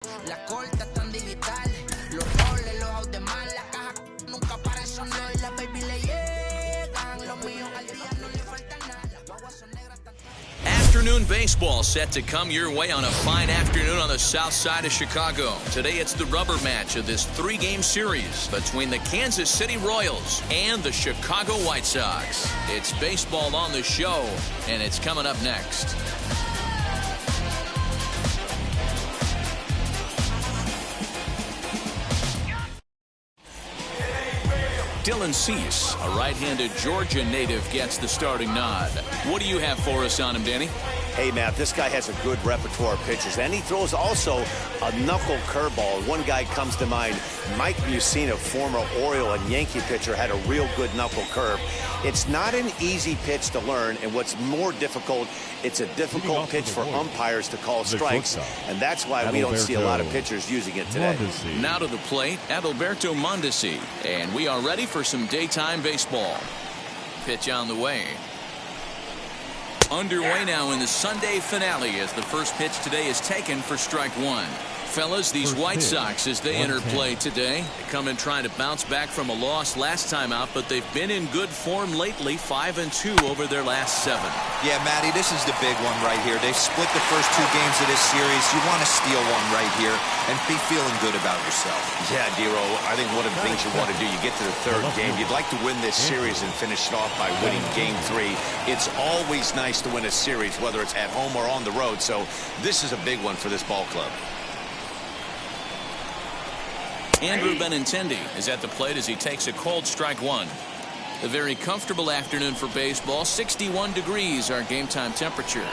La corta tan digital, los roles, los out de mal, la caja nunca para eso no, y la baby le llegan, los míos al día no le falta nada, las guaguas son negras tan... Afternoon baseball set to come your way on a fine afternoon on the south side of Chicago. Today it's the rubber match of this three-game series between the Kansas City Royals and the Chicago White Sox. It's baseball on the show, and it's coming up next. Dylan Cease, a right-handed Georgia native, gets the starting nod. What do you have for us on him, Danny? Hey, Matt, this guy has a good repertoire of pitches, and he throws also a knuckle curveball. One guy comes to mind, Mike Mussina, former Oriole and Yankee pitcher, had a real good knuckle curve. It's not an easy pitch to learn, and what's more difficult, it's a difficult pitch for umpires to call strikes, and that's why we don't see a lot of pitchers using it today. Now to the plate, Adalberto Mondesi, and we are ready for some daytime baseball. Pitch on the way. Underway now in the Sunday finale as the first pitch today is taken for strike one. Fellas, these White Sox, as they enter play today, they come in trying to bounce back from a loss last time out, but they've been in good form lately, 5-2 over their last 7. Yeah, Matty, this is the big one right here. They split the first 2 games of this series. You want to steal one right here and be feeling good about yourself. Yeah, Dero, I think one of the things you want to do, you get to the third game, you'd like to win this series and finish it off by winning game 3. It's always nice to win a series, whether it's at home or on the road, so this is a big one for this ball club. Andrew Benintendi is at the plate as he takes a cold strike one. A very comfortable afternoon for baseball. 61 degrees our game time temperature.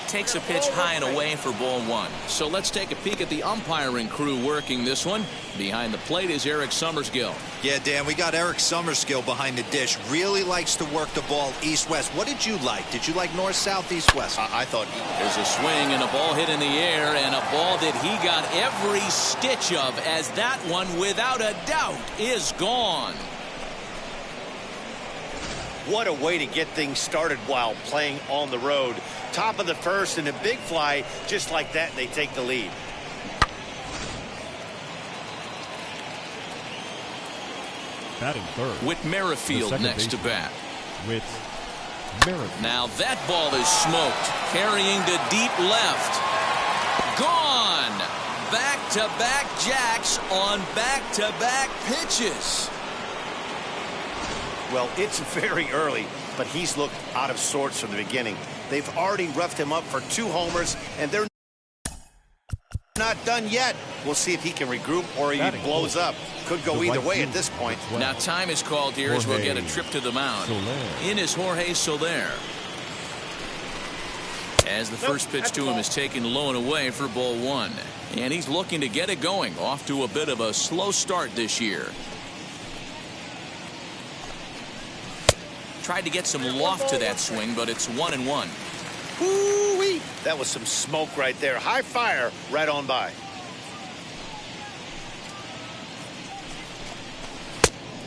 Takes a pitch high and away for ball one. So let's take a peek at the umpiring crew working this one. Behind the plate is Eric Summersgill. Yeah, Dan, we got Eric Summersgill behind the dish. Really likes to work the ball east-west. What did you like? Did you like north-south, east-west? I thought there's a swing and a ball hit in the air, and a ball that he got every stitch of, as that one, without a doubt, is gone. What a way to get things started while playing on the road. Top of the first and a big fly, just like that, and they take the lead. Batting third. Whit Merrifield next to bat. Whit Merrifield. Now that ball is smoked, carrying to deep left. Gone. Back-to-back jacks on back-to-back pitches. Well, it's very early, but he's looked out of sorts from the beginning. They've already roughed him up for 2 homers, and they're not done yet. We'll see if he can regroup or he blows up. Could go either way at this point. Now time is called here as we'll get a trip to the mound. In is Jorge Soler. As the first pitch to him is taken low and away for ball one. And he's looking to get it going. Off to a bit of a slow start this year. Tried to get some loft to that swing, but it's 1-1. Woo-wee! That was some smoke right there. High fire right on by.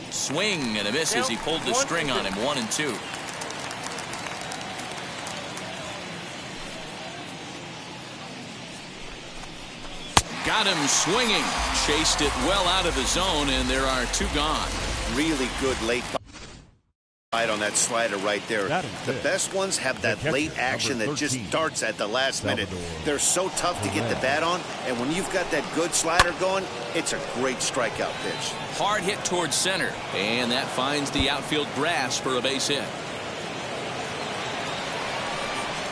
Swing and a miss as he pulled the string on him. 1-2. Got him swinging. Chased it well out of the zone, and there are 2 gone. Really good late fight on that slider right there. The best ones have that late action that just darts at the last minute. They're so tough to get the bat on, and when you've got that good slider going, it's a great strikeout pitch. Hard hit towards center, and that finds the outfield grass for a base hit.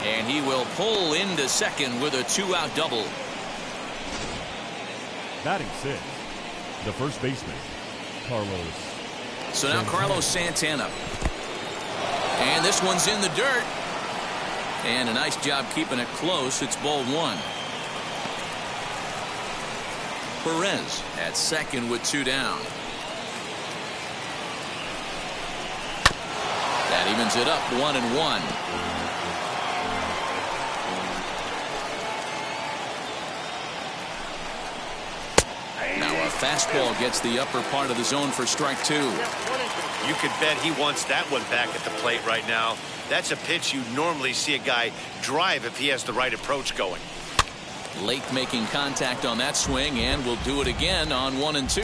And he will pull into second with a 2-out double. Batting 6, the first baseman, Carlos. So now Carlos Santana. And this one's in the dirt. And a nice job keeping it close. It's ball 1. Perez at second with 2 down. That evens it up 1-1. Now a fastball gets the upper part of the zone for strike 2. You could bet he wants that one back at the plate right now. That's a pitch you normally see a guy drive if he has the right approach going. Late making contact on that swing, and will do it again on 1 and 2.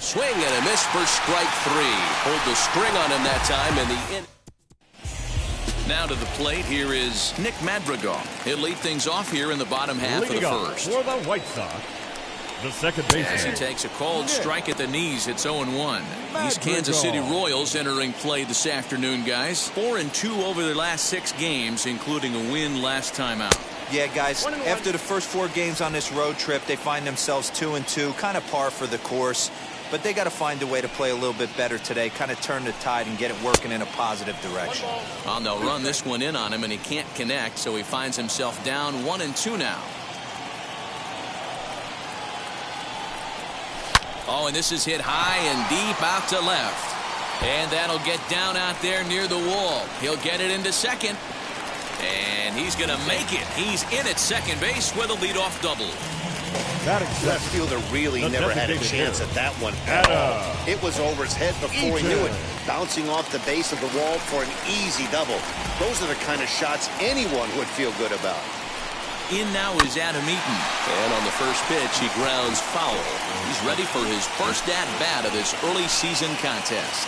Swing and a miss for strike 3. Hold the string on him that time in the inning. Now to the plate, here is Nick Madrigal. He'll lead things off here in the bottom half of the first. For the White Sox, the second baseman. As he takes a cold strike at the knees, it's 0-1. These Kansas City Royals entering play this afternoon, guys. 4-2 over their last 6 games, including a win last time out. Yeah, guys, after the first 4 games on this road trip, they find themselves 2-2, kind of par for the course. But they got to find a way to play a little bit better today, kind of turn the tide and get it working in a positive direction. Well, they'll run this one in on him, and he can't connect, so he finds himself down 1-2 now. Oh, and this is hit high and deep out to left. And that'll get down out there near the wall. He'll get it into second. And he's going to make it. He's in at second base with a leadoff double. Left fielder really never had a chance at that one at all. It was over his head before he knew it. Bouncing off the base of the wall for an easy double. Those are the kind of shots anyone would feel good about. In now is Adam Eaton. And on the first pitch, he grounds foul. He's ready for his first at-bat of this early season contest.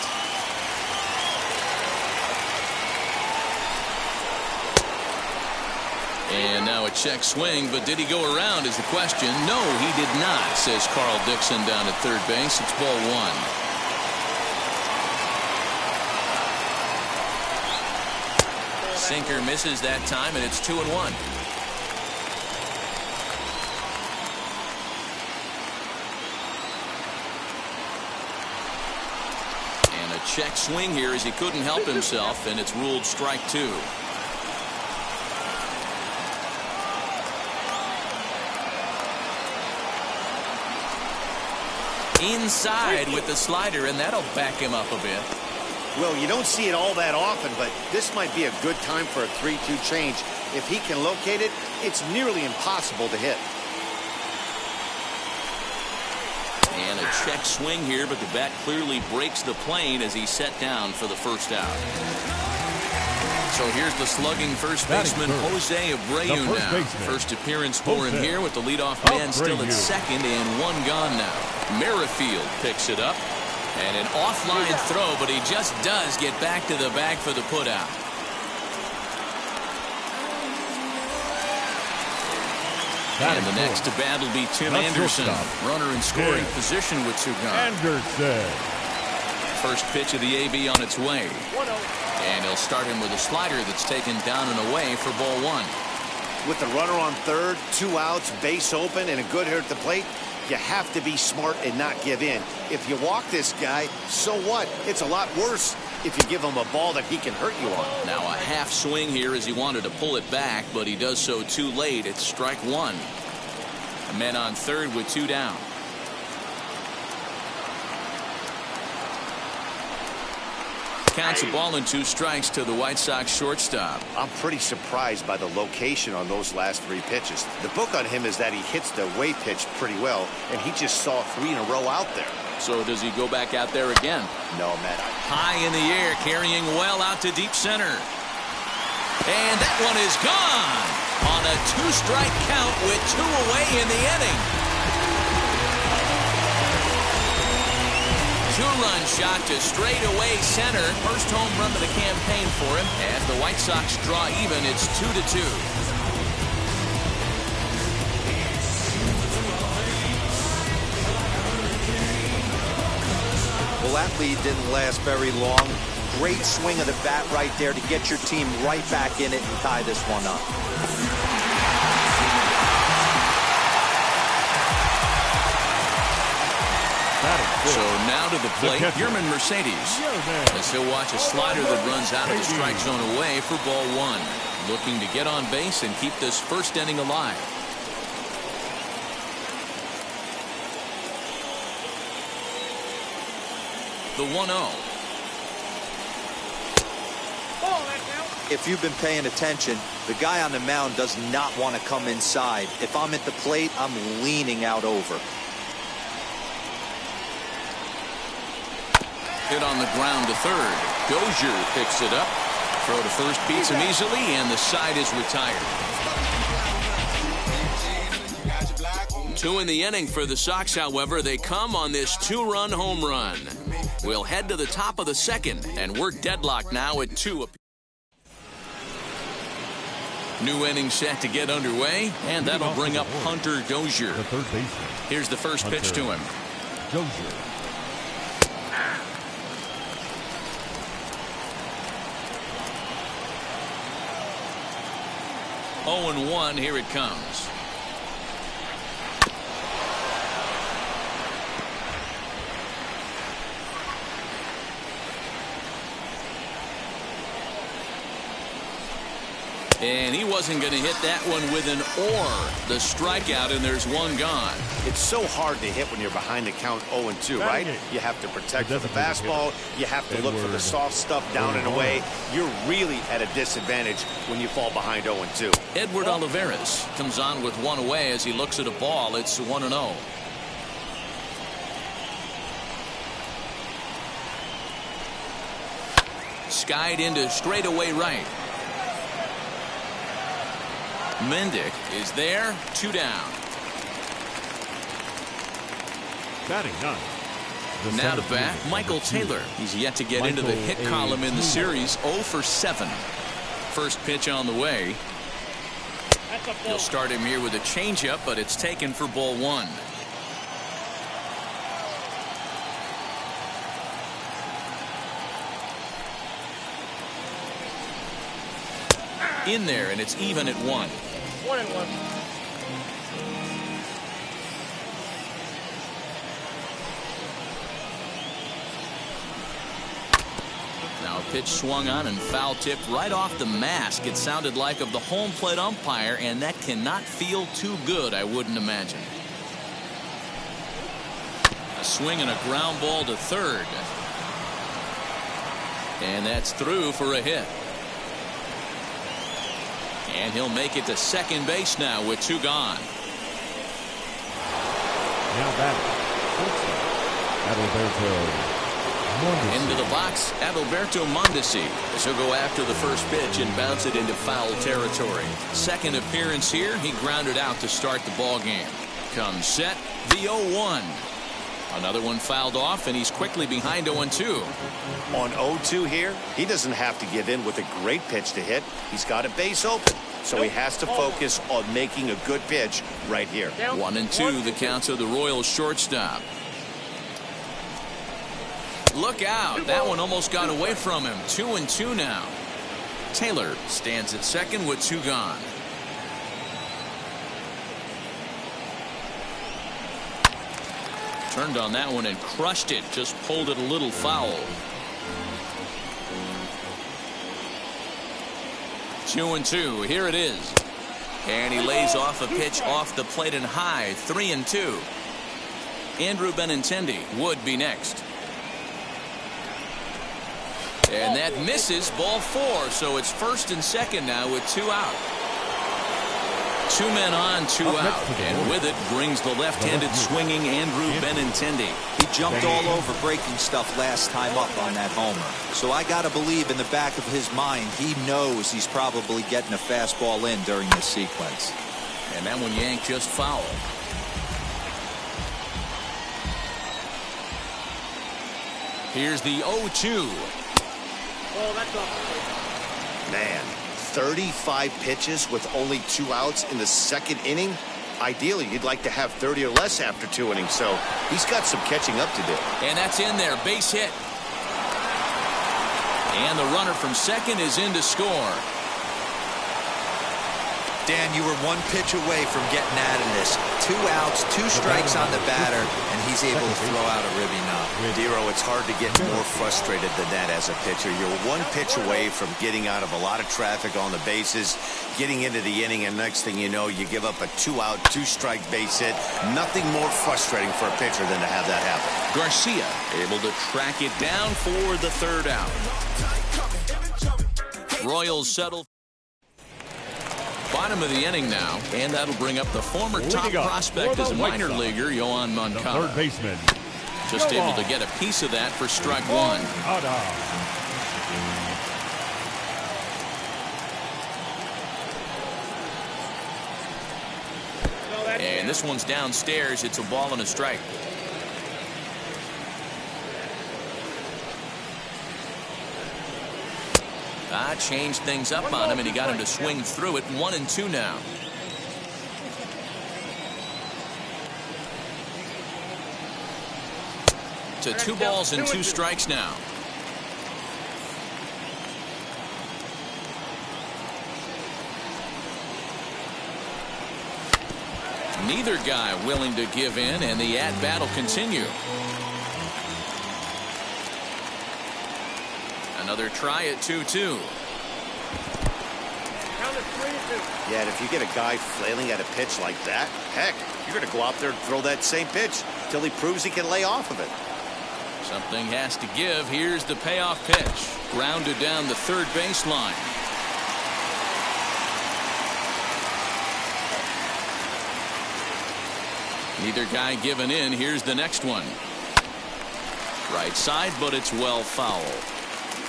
And now a check swing, but did he go around is the question. No, he did not, says Carl Dixon down at third base. It's ball 1. Sinker misses that time, and it's 2-1. And a check swing here as he couldn't help himself, and it's ruled strike 2. Inside with the slider, and that'll back him up a bit. Well, you don't see it all that often, but this might be a good time for a 3-2 change. If he can locate it, it's nearly impossible to hit. And a check swing here, but the bat clearly breaks the plane as he's set down for the first out. So here's the slugging first baseman, Jose Abreu now. First appearance for him here with the leadoff man still at second and 1 gone now. Merrifield picks it up. And an offline throw, but he just does get back to the bag for the putout. And the next to bat will be Tim Anderson. Runner in scoring position with 2 gone. Anderson. First pitch of the AB on its way. And he'll start him with a slider that's taken down and away for ball 1. With the runner on third, 2 outs, base open, and a good hitter at the plate, you have to be smart and not give in. If you walk this guy, so what? It's a lot worse if you give him a ball that he can hurt you on. Now a half swing here as he wanted to pull it back, but he does so too late. It's strike 1. A man on third with 2 down. Counts a ball and 2 strikes to the White Sox shortstop. I'm pretty surprised by the location on those last 3 pitches. The book on him is that he hits the way pitch pretty well, and he just saw 3 in a row out there. So does he go back out there again? No, man. High in the air, carrying well out to deep center. And that one is gone on a 2-strike count with 2 away in the inning. 2-run shot to straightaway center. First home run of the campaign for him. As the White Sox draw even, it's 2-2. Well, that lead didn't last very long. Great swing of the bat right there to get your team right back in it and tie this one up. So now to the plate, Yerman Mercedes. As he'll watch a slider that runs out of the strike zone away for ball 1. Looking to get on base and keep this first inning alive. The 1-0. If you've been paying attention, the guy on the mound does not want to come inside. If I'm at the plate, I'm leaning out over. Hit on the ground to third. Dozier picks it up. Throw to first beats him easily, and the side is retired. 2 in the inning for the Sox, however. They come on this 2-run home run. We'll head to the top of the second, and we're deadlocked now at 2 apiece. New inning set to get underway, and that'll bring up Hunter Dozier. The third baseman. Here's the first pitch to him. Dozier. Oh, 0-1, here it comes. And he wasn't going to hit that one with an or. The strikeout, and there's one gone. It's so hard to hit when you're behind the count 0-2, right? You have to protect for the fastball. You have to look for the soft stuff down and away. You're really at a disadvantage when you fall behind 0-2. Edward Olivares comes on with one away as he looks at a ball. It's 1-0. Skied into straightaway right. Mendick is there, 2 down. Batting 9. Now to bat, Michael Taylor. He's yet to get into the hit column in the series, 0 for 7. First pitch on the way. He'll start him here with a changeup, but it's taken for ball 1. In there, and it's even at 1. 1-1. Now a pitch swung on and foul tipped right off the mask. It sounded like of the home plate umpire, and that cannot feel too good, I wouldn't imagine. A swing and a ground ball to third. And that's through for a hit. And he'll make it to second base now with 2 gone. Now batting. Adalberto Mondesi. Into the box, Adalberto Mondesi, as he'll go after the first pitch and bounce it into foul territory. Second appearance here, he grounded out to start the ball game. Comes set, the 0-1. Another one fouled off, and he's quickly behind 0-2. On 0-2 here, he doesn't have to give in with a great pitch to hit. He's got a base open, so he has to focus on making a good pitch right here. 1-2, the count of the Royals shortstop. Look out. That one almost got away from him. 2-2 now. Taylor stands at second with 2 gone. Turned on that one and crushed it. Just pulled it a little foul. 2-2. Here it is. And he lays off a pitch off the plate and high. 3-2. Andrew Benintendi would be next. And that misses, ball 4. So it's first and second now with 2 out. 2 men on, 2 out. And with it brings the left-handed swinging Andrew Benintendi. He jumped all over breaking stuff last time up on that homer. So I got to believe in the back of his mind, he knows he's probably getting a fastball in during this sequence. And that one yanked just foul. Here's the 0-2. Oh, that's off. Man, 35 pitches with only 2 outs in the second inning. Ideally, you'd like to have 30 or less after 2 innings, so he's got some catching up to do. And that's in there, base hit. And the runner from second is in to score. Dan, you were 1 pitch away from getting out of this. 2 outs, 2 strikes on the batter, and he's able to throw out a ribby knob. Dero, it's hard to get more frustrated than that as a pitcher. You're 1 pitch away from getting out of a lot of traffic on the bases, getting into the inning, and next thing you know, you give up a 2-out, 2-strike base hit. Nothing more frustrating for a pitcher than to have that happen. Garcia able to track it down for the 3rd out. Royals settle. Bottom of the inning now, and that'll bring up the former top prospect as a minor leaguer, Yoan Moncada. Third baseman. Just able to get a piece of that for strike one. And this one's downstairs. It's a ball and a strike. Changed things up on him, and he got him to swing through it. 1-2 now. To 2 balls and 2 strikes now. Neither guy willing to give in, and the at-bat will continue. Another try at 2-2. Yeah, and if you get a guy flailing at a pitch like that, heck, you're going to go out there and throw that same pitch till he proves he can lay off of it. Something has to give. Here's the payoff pitch. Grounded down the third baseline. Neither guy giving in. Here's the next one. Right side, but it's well foul.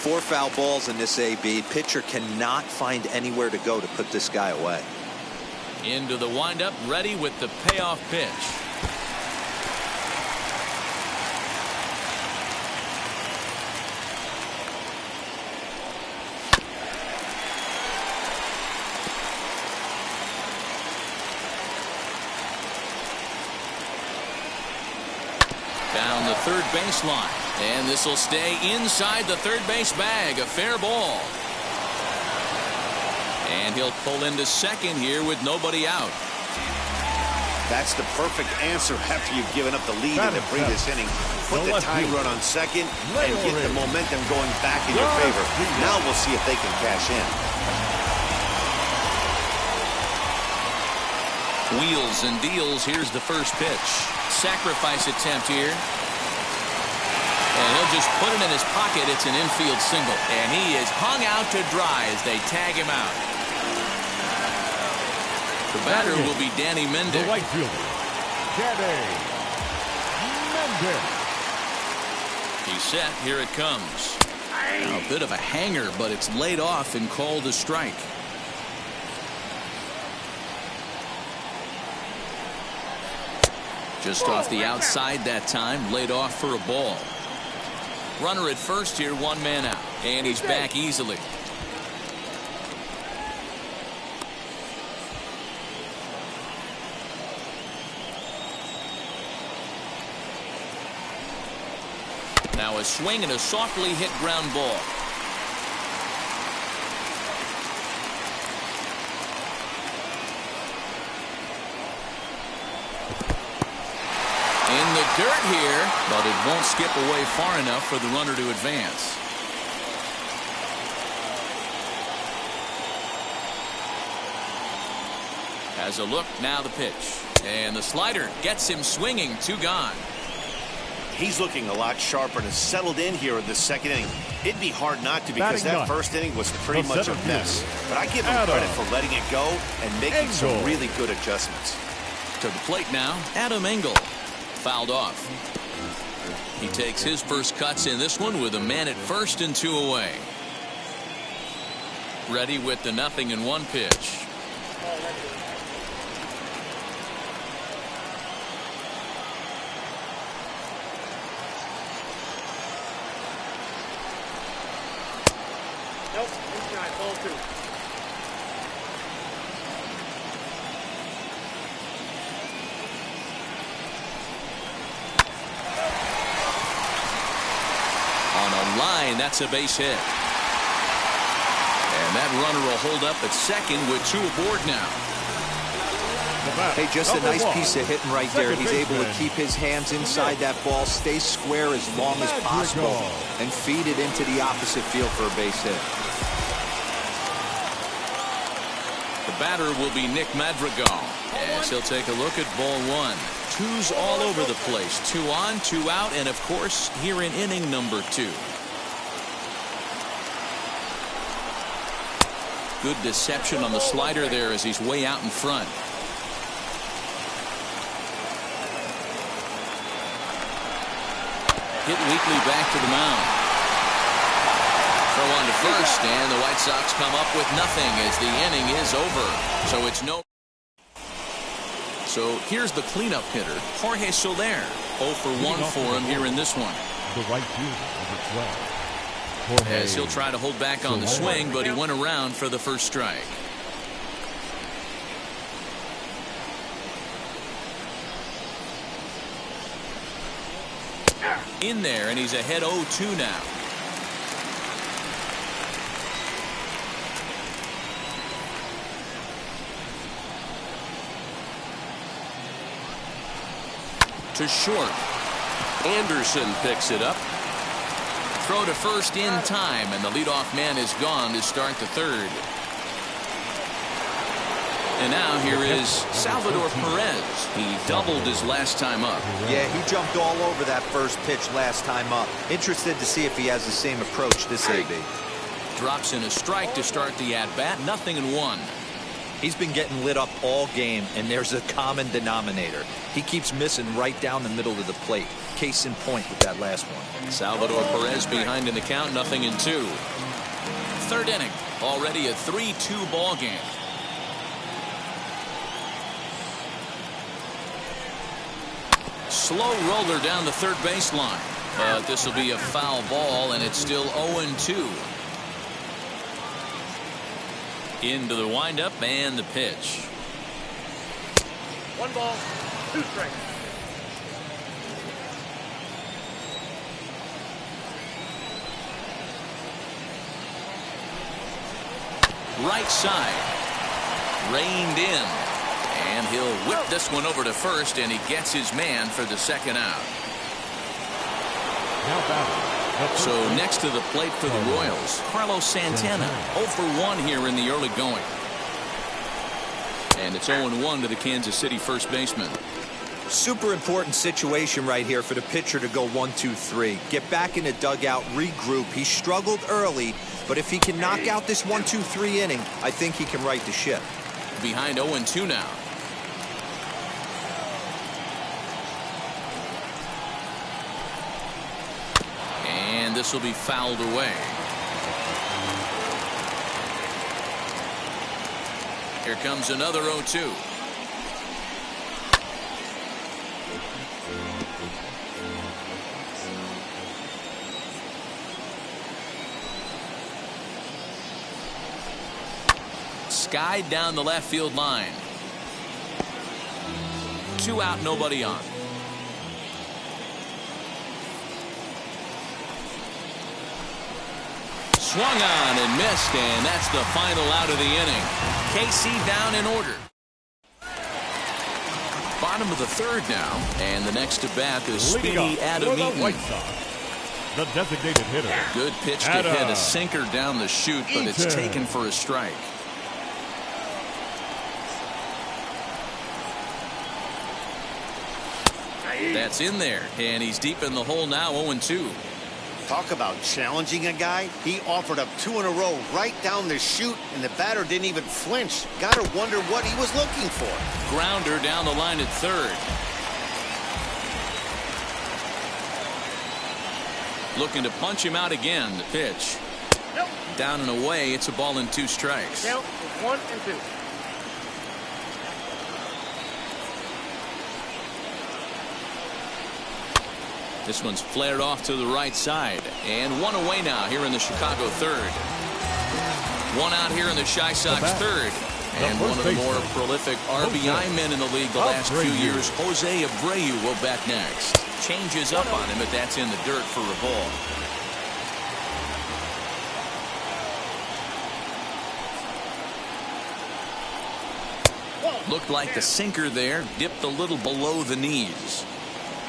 4 foul balls in this AB. Pitcher cannot find anywhere to go to put this guy away. Into the windup, ready with the payoff pitch. Down the third baseline. And this will stay inside the third base bag. A fair ball. And he'll pull into second here with nobody out. That's the perfect answer after you've given up the lead in the previous inning. Put the tying run on second and get the momentum going back in your favor. Now we'll see if they can cash in. Wheels and deals. Here's the first pitch. Sacrifice attempt here. And he'll just put it in his pocket. It's an infield single. And he is hung out to dry as they tag him out. The batter will be Danny Mendick. The right fielder, Danny Mendick. He's set. Here it comes. Now, a bit of a hanger, but it's laid off and called a strike. Just off the outside that time. Laid off for a ball. Runner at first here, 1 man out. And he's back easily. Now a swing and a softly hit ground ball. In the dirt here, but it won't skip away far enough for the runner to advance. Has a look, now the pitch. And the slider gets him swinging. 2 gone. He's looking a lot sharper and has settled in here in the second inning. It'd be hard not to because that first inning was pretty much a mess. But I give him credit for letting it go and making some really good adjustments. To the plate now, Adam Engel. Fouled off. He takes his first cuts in this one with a man at first and 2 away. Ready with the 0-1 pitch. Nope, inside, ball 2. Line, that's a base hit. And that runner will hold up at second with 2 aboard now. Hey, just a nice piece of hitting right there. He's able to keep his hands inside that ball, stay square as long as possible, and feed it into the opposite field for a base hit. The batter will be Nick Madrigal, as he'll take a look at ball 1. 2's all over the place. 2 on, 2 out, and of course here in inning number 2. Good deception on the slider there as he's way out in front. Hit weakly back to the mound. Throw on to first, and the White Sox come up with nothing as the inning is over. So it's no. So here's the cleanup hitter, Jorge Soler. 0 for 1 for him here in this one. The right fielder, number 12. As he'll try to hold back on the swing, but he went around for the first strike. In there, and he's ahead 0-2 now. To short. Anderson picks it up. Throw to first in time, and the leadoff man is gone to start the third. And now here is Salvador Perez. He doubled his last time up. Yeah, he jumped all over that first pitch last time up. Interested to see if he has the same approach this AB. Drops in a strike to start the at-bat. 0-1. He's been getting lit up all game, and there's a common denominator. He keeps missing right down the middle of the plate. Case in point with that last one. Salvador Perez behind in the count, 0-2. Third inning, already a 3-2 ball game. Slow roller down the third baseline, but this will be a foul ball, and it's still 0-2. Into the windup and the pitch. 1 ball, 2 strikes. Right side. Reined in. And he'll whip this one over to first, and he gets his man for the second out. Now batting. So next to the plate for the Royals, Carlos Santana. 0 for 1 here in the early going. And it's 0-1 to the Kansas City first baseman. Super important situation right here for the pitcher to go 1-2-3. Get back in the dugout, regroup. He struggled early, but if he can knock out this 1-2-3 inning, I think he can right the ship. Behind 0-2 now. And this will be fouled away. Here comes another 0-2. Skied down the left field line. 2 out, nobody on. Swung on and missed, and that's the final out of the inning. KC down in order. Bottom of the third now, and the next to bat is Speedy Adam Eaton. The designated hitter. Good pitch to hit a sinker down the chute, but it's taken for a strike. That's in there, and he's deep in the hole now, 0-2. Talk about challenging a guy. He offered up 2 in a row right down the chute, and the batter didn't even flinch. Gotta wonder what he was looking for. Grounder down the line at third. Looking to punch him out again. The pitch. Nope. Down and away. It's a ball and 2 strikes. Count is 1 and 2. This one's flared off to the right side, and 1 away now here in the Chicago third. 1 out here in the Chi Sox third, and one of the more prolific RBI men in the league the last few years, Jose Abreu, will bat next. Changes up on him, but that's in the dirt for a ball. Looked like the sinker there dipped a little below the knees.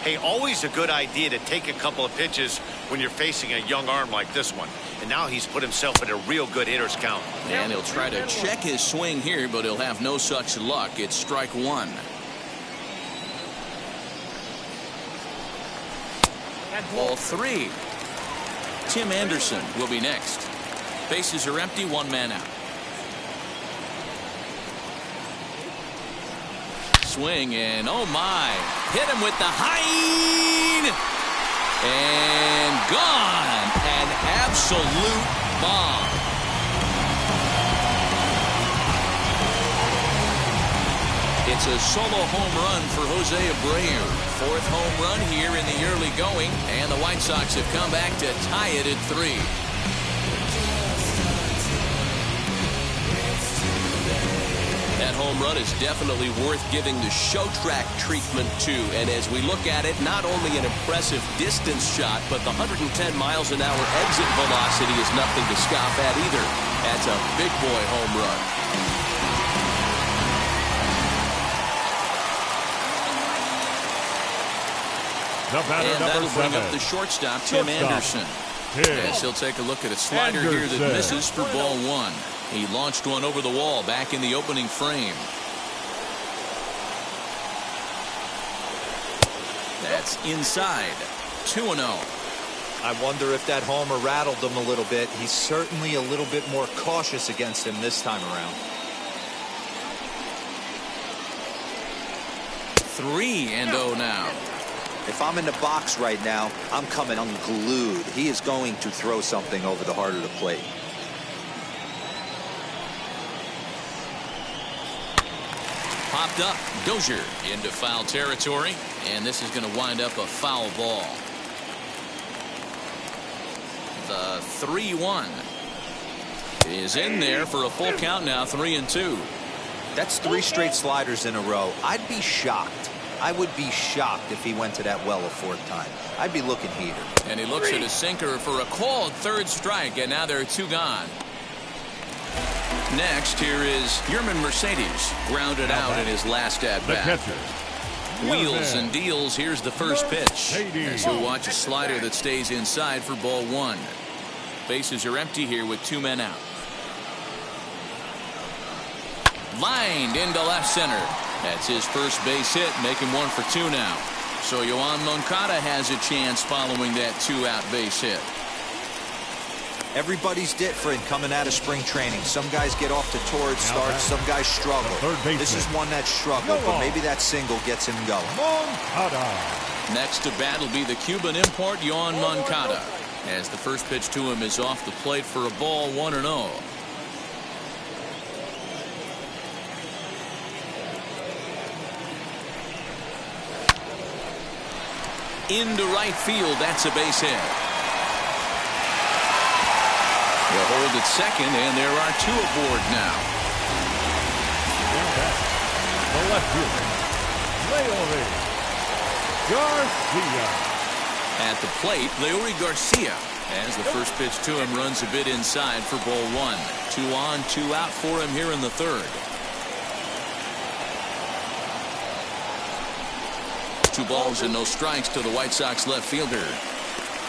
Hey, always a good idea to take a couple of pitches when you're facing a young arm like this one. And now he's put himself in a real good hitter's count. And he'll try to check his swing here, but he'll have no such luck. It's strike 1. Ball 3. Tim Anderson will be next. Bases are empty, 1 man out. swing, and oh my, hit him with the high and gone. An absolute bomb. It's a solo home run for Jose Abreu. 4th home run here in the early going, and the White Sox have come back to tie it at 3. That home run is definitely worth giving the show track treatment to. And as we look at it, not only an impressive distance shot, but the 110 miles an hour exit velocity is nothing to scoff at either. That's a big boy home run. And that'll bring up the shortstop, Tim Anderson. Yes, he'll take a look at a slider here that misses for ball 1. He launched one over the wall back in the opening frame. That's inside. 2-0. I wonder if that homer rattled him a little bit. He's certainly a little bit more cautious against him this time around. 3-0 now. If I'm in the box right now, I'm coming unglued. He is going to throw something over the heart of the plate. Popped up. Dozier into foul territory, and this is going to wind up a foul ball. The 3-1 is in there for a full count now. 3-2. That's 3 straight sliders in a row. I'd be shocked. I would be shocked if he went to that well a 4th time. I'd be looking heater. And he looks at his sinker for a called 3rd strike, and now there are 2 gone. Next, here is Yermin Mercedes, grounded out in his last at-bat. Wheels and deals. Here's the first pitch. As he'll watch a slider that stays inside for ball 1. Bases are empty here with 2 men out. Lined into left center. That's his first base hit, making 1 for 2 now. So Yoan Moncada has a chance following that 2-out base hit. Everybody's different coming out of spring training. Some guys get off to torrid starts, some guys struggle. This is one that struggled, but maybe that single gets him going. Next to bat will be the Cuban import, Yoan Moncada, as the first pitch to him is off the plate for a ball. 1-0. Into right field. That's a base hit. They'll hold at second, and there are 2 aboard now. The left fielder, Leury Garcia. At the plate, Leury Garcia, as the first pitch to him runs a bit inside for ball 1. 2 on, 2 out for him here in the 3rd. 2 balls and no strikes to the White Sox left fielder.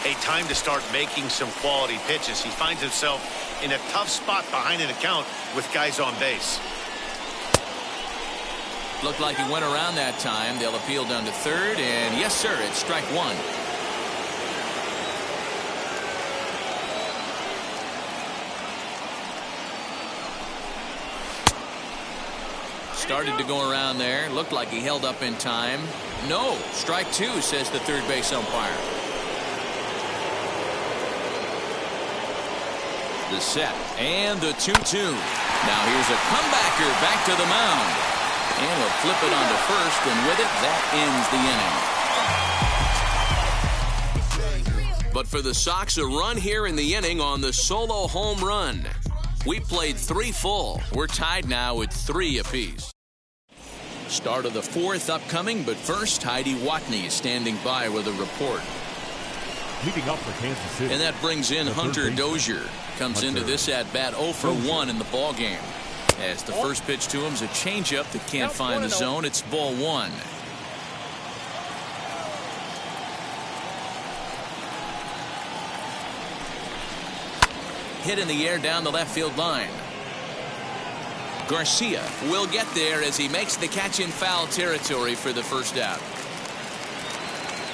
Hey, time to start making some quality pitches. He finds himself in a tough spot behind an account with guys on base. Looked like he went around that time. They'll appeal down to 3rd, and yes, sir, it's strike 1. Started to go around there. Looked like he held up in time. No, strike 2, says the 3rd base umpire. The set and the 2-2. Now here's a comebacker back to the mound. And he'll flip it onto first, and with it, that ends the inning. But for the Sox, a run here in the inning on the solo home run. We played 3 full. We're tied now at 3 apiece. Start of the 4th upcoming, but first, Heidi Watney standing by with a report. Leading up for Kansas City. And that brings in Hunter Dozier. Comes into this at-bat 0 for 1 in the ball game. As the first pitch to him is a changeup that can't find the zone. It's ball 1. Hit in the air down the left field line. Garcia will get there as he makes the catch in foul territory for the first out.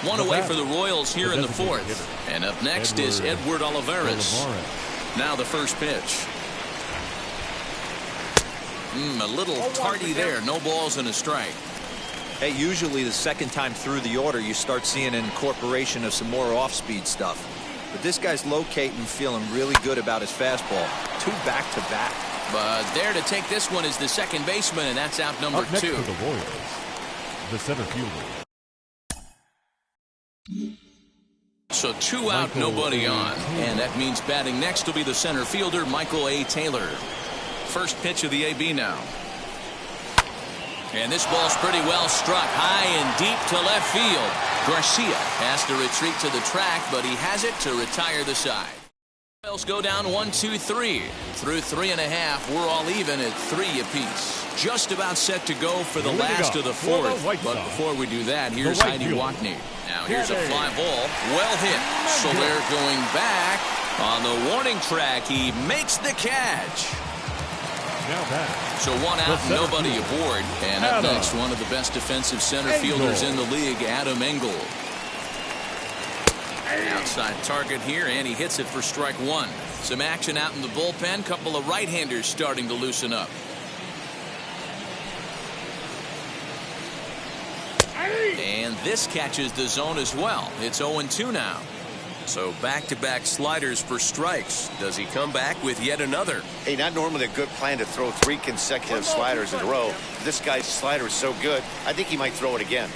1 away for the Royals here in the 4th. And up next is Edward Olivares. Now the first pitch. A little tardy there. No balls and a strike. Hey, usually the second time through the order, you start seeing an incorporation of some more off-speed stuff. But this guy's locating, feeling really good about his fastball. 2 back-to-back. But there to take this one is the second baseman, and that's out number Up next 2. for the Royals, the center fielder. So 2 out, nobody on. And that means batting next will be the center fielder, Michael A. Taylor. First pitch of the AB now. And this ball's pretty well struck high and deep to left field. Garcia has to retreat to the track, but he has it to retire the side. Royals go down 1-2-3. Through 3.5, we're all even at 3 apiece. Just about set to go for the last of the 4th. But before we do that, here's Heidi Watney. Now here's a fly ball. Well hit. Soler going back. On the warning track, he makes the catch. So 1 out and nobody aboard. And up next, one of the best defensive center fielders in the league, Adam Engel. Outside target here, and he hits it for strike 1. Some action out in the bullpen. Couple of right-handers starting to loosen up. And this catches the zone as well. It's 0-2 now. So back-to-back sliders for strikes. Does he come back with yet another? Hey, not normally a good plan to throw 3 consecutive sliders in a row. This guy's slider is so good, I think he might throw it again.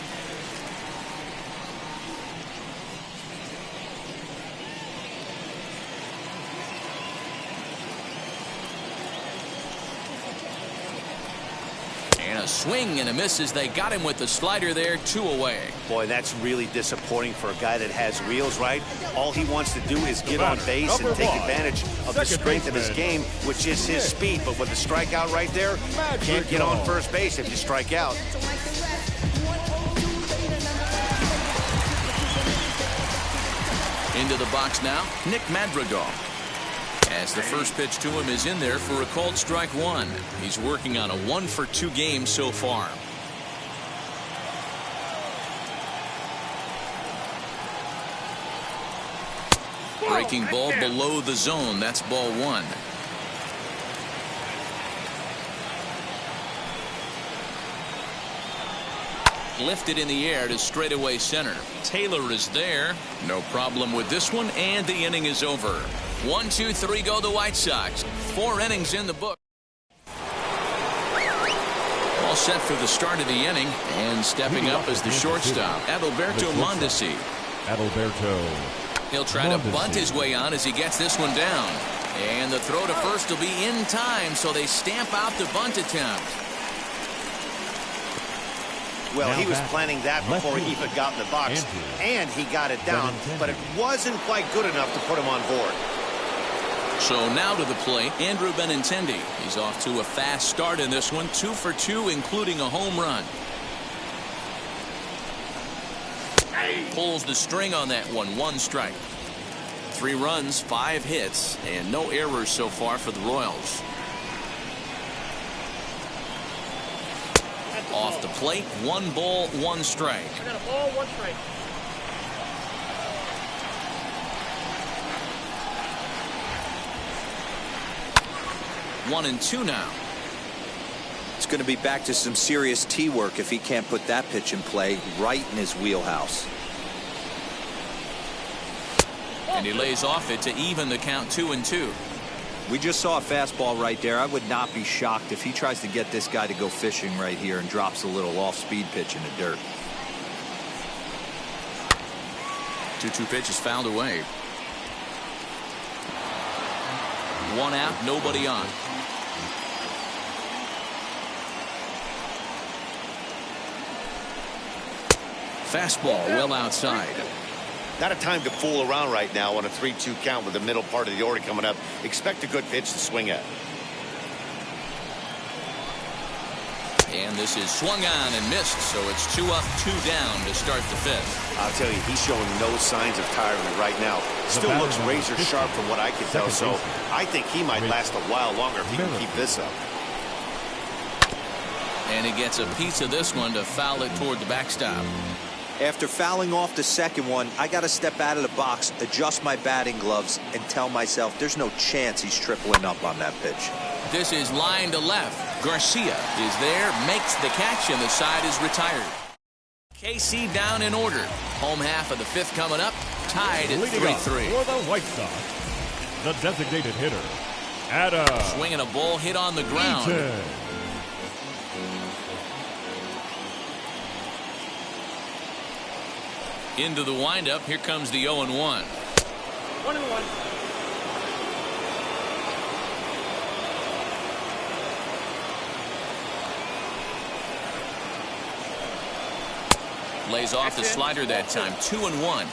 And a swing and a miss as they got him with the slider there. 2 away. Boy, that's really disappointing for a guy that has wheels, right? All he wants to do is get on base and take advantage of the strength of his game, which is his speed. But with the strikeout right there, you can't get on first base if you strike out. Into the box now, Nick Madrigal. As the first pitch to him is in there for a called strike 1. He's working on a 1-for-2 game so far. Breaking ball below the zone. That's ball 1. Lifted in the air to straightaway center. Taylor is there. No problem with this one, and the inning is over. 1-2-3 go the White Sox. 4 innings in the book. All set for the start of the inning, and stepping up as the shortstop, Adalberto Mondesi. He'll try to bunt his way on as he gets this one down. And the throw to first will be in time, so they stamp out the bunt attempt. Well, he was planning that before he even got in the box, and he got it down, but it wasn't quite good enough to put him on board. So now to the plate, Andrew Benintendi. He's off to a fast start in this one, 2 for 2, including a home run. Pulls the string on that one, 1 strike. 3 runs, 5 hits, and no errors so far for the Royals. Off the plate, 1 ball, 1 strike. I got a ball, 1 strike. One and 2 now. It's going to be back to some serious tee work if he can't put that pitch in play right in his wheelhouse. And he lays off it to even the count 2-2. We just saw a fastball right there. I would not be shocked if he tries to get this guy to go fishing right here and drops a little off-speed pitch in the dirt. 2-2 pitch is fouled away. 1 out, nobody on. Fastball well outside. Not a time to fool around right now on a 3-2 count with the middle part of the order coming up. Expect a good pitch to swing at. And this is swung on and missed, so it's 2 up, 2 down to start the 5th. I'll tell you, he's showing no signs of tiring right now. Still looks razor sharp from what I can tell, so I think he might last a while longer if he can keep this up. And he gets a piece of this one to foul it toward the backstop. After fouling off the second one, I got to step out of the box, adjust my batting gloves, and tell myself there's no chance he's tripling up on that pitch. This is line to left. Garcia is there, makes the catch, and the side is retired. KC down in order. Home half of the fifth coming up. Tied at Leading up 3-3. for the White Sox, the designated hitter, Adam Swinging a ball hit on the ground. Eaton. Into the windup. Here comes the 0-1. 1-1. Lays off the slider that time. 2-1.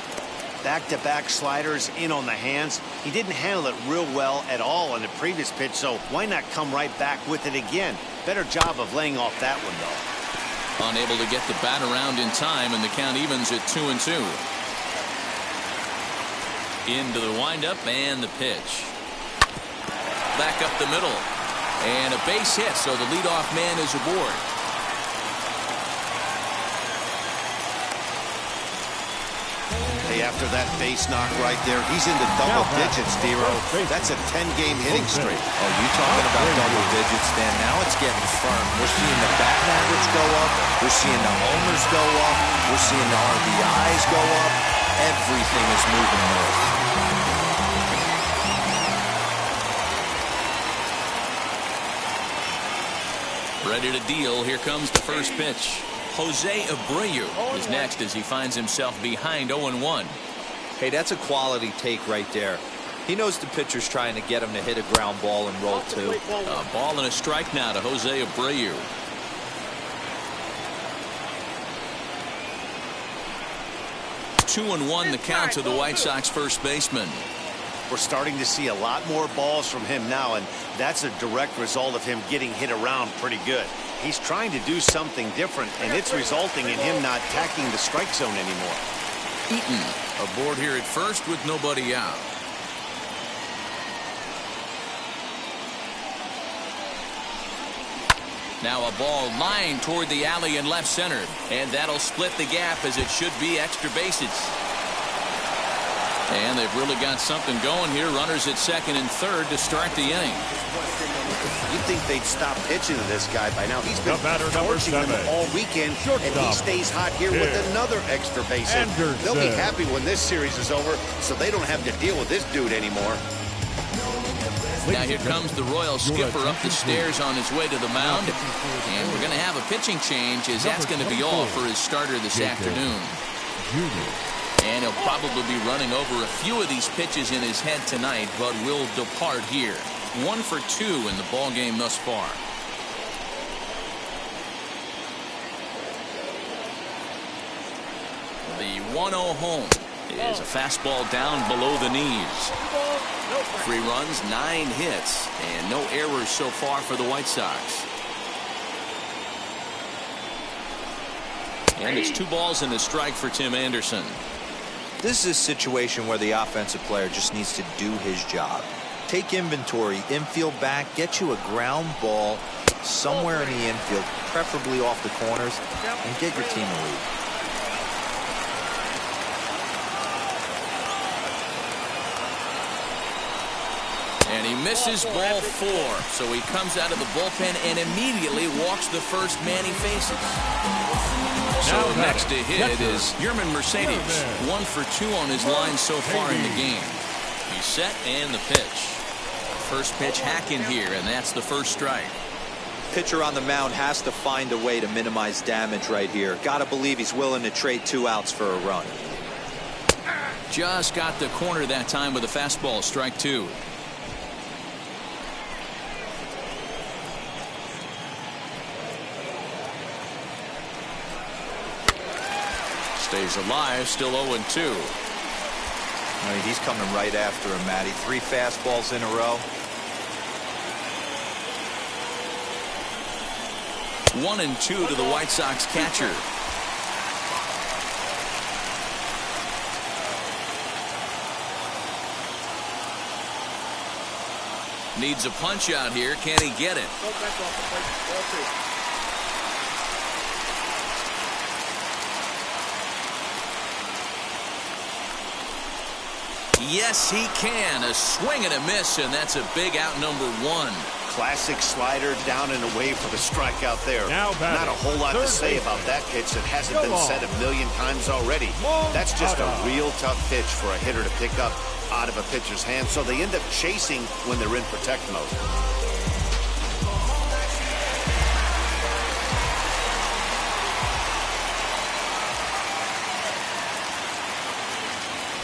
Back-to-back sliders in on the hands. He didn't handle it real well at all on the previous pitch, so why not come right back with it again? Better job of laying off that one, though. Unable to get the bat around in time, and the count evens at 2-2. Into the windup and the pitch. Back up the middle. And a base hit, so the leadoff man is aboard. Hey, after that base knock right there, he's into double digits, D-Row. That's a 10-game hitting streak. Oh, you talking about double digits, Dan? Now it's getting firm. We're seeing the batting average go up. We're seeing the homers go up. We're seeing the RBIs go up. Everything is moving north. Ready to deal. Here comes the first pitch. Jose Abreu is next as he finds himself behind 0-1. Hey, that's a quality take right there. He knows the pitcher's trying to get him to hit a ground ball and roll two. A ball and a strike now to Jose Abreu. Two and one the count to the White Sox first baseman. We're starting to see a lot more balls from him now, and that's a direct result of him getting hit around pretty good. He's trying to do something different, and it's resulting in him not attacking the strike zone anymore. Eaton aboard here at first with nobody out. Now a ball lined toward the alley in left center, and that'll split the gap as it should be extra bases. And they've really got something going here. Runners at second and third to start the inning. You'd think they'd stop pitching to this guy by now. He's been torching them all weekend, and he stays hot here with another extra base hit. They'll be happy when this series is over, so they don't have to deal with this dude anymore. Now here comes the Royal skipper up the stairs on his way to the mound. And we're going to have a pitching change, as that's going to be all for his starter this afternoon. And he'll probably be running over a few of these pitches in his head tonight, but will depart here. 1 for 2 in the ball game thus far. The 1-0 home is a fastball down below the knees. 3 runs, 9 hits, and no errors so far for the White Sox. And it's 2 balls and a strike for Tim Anderson. This is a situation where the offensive player just needs to do his job. Take inventory, infield back, get you a ground ball somewhere in the infield, preferably off the corners, and get your team a lead. And he misses ball 4, so he comes out of the bullpen and immediately walks the first man he faces. So next to hit is Yermin Mercedes. 1 for 2 on his line so far in the game. He's set and the pitch. First pitch hacking here, and that's the first strike. Pitcher on the mound has to find a way to minimize damage right here. Gotta believe he's willing to trade 2 outs for a run. Just got the corner that time with a fastball, strike 2. Stays alive, still 0-2. I mean, he's coming right after him, Matty. 3 fastballs in a row. 1-2 to the White Sox catcher. Needs a punch out here. Can he get it? Yes, he can. A swing and a miss, and that's a big out number 1. Classic slider down and away for the strikeout there. Now not a whole lot to say about that pitch that hasn't been said a million times already. That's just a real tough pitch for a hitter to pick up out of a pitcher's hand, so they end up chasing when they're in protect mode.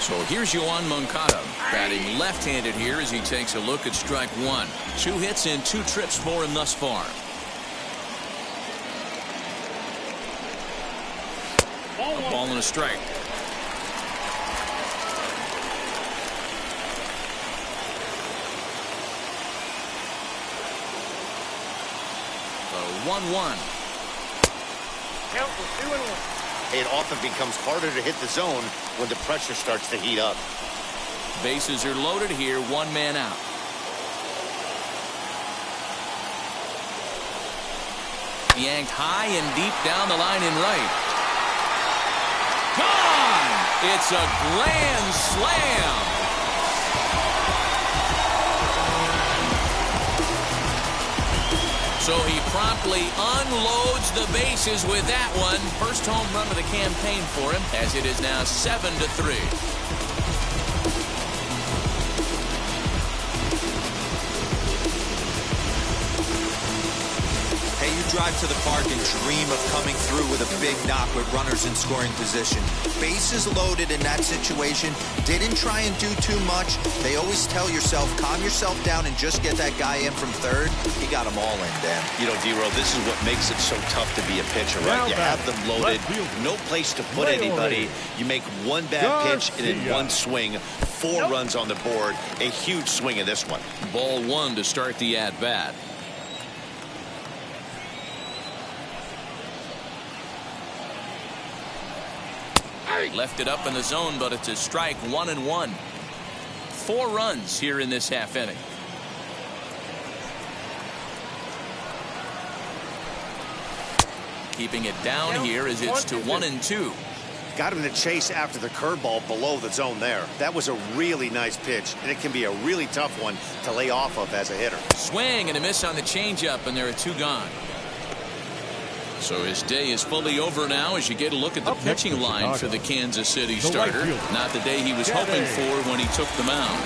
So here's Yoan Moncada, batting left-handed here as he takes a look at strike one. 2 hits and 2 trips for him thus far. A ball and a strike. The 1-1. Count was 2-1. It often becomes harder to hit the zone when the pressure starts to heat up. Bases are loaded here, 1 man out. Yanked high and deep down the line in right. Gone! It's a grand slam. So he promptly unloads the bases with that one. First home run of the campaign for him, as it is now 7-3. Hey, you drive to the park and dream of coming through with a big knock with runners in scoring position. Bases loaded in that situation. Didn't try and do too much. They always tell yourself, calm yourself down and just get that guy in from third. He got them all in, Dan. You know, D-Roll, this is what makes it so tough to be a pitcher, right? You have them loaded, no place to put anybody. You make one bad pitch and in one swing, 4 runs on the board. A huge swing in this one. Ball 1 to start the at-bat. Left it up in the zone, but it's a strike. 1-1. 4 runs here in this half inning. Keeping it down here as it's to 1-2. Got him to chase after the curveball below the zone there. That was a really nice pitch, and it can be a really tough one to lay off of as a hitter. Swing and a miss on the changeup, and there are 2 gone. So his day is fully over now as you get a look at the pitching line for the Kansas City starter. Not the day he was hoping for when he took the mound.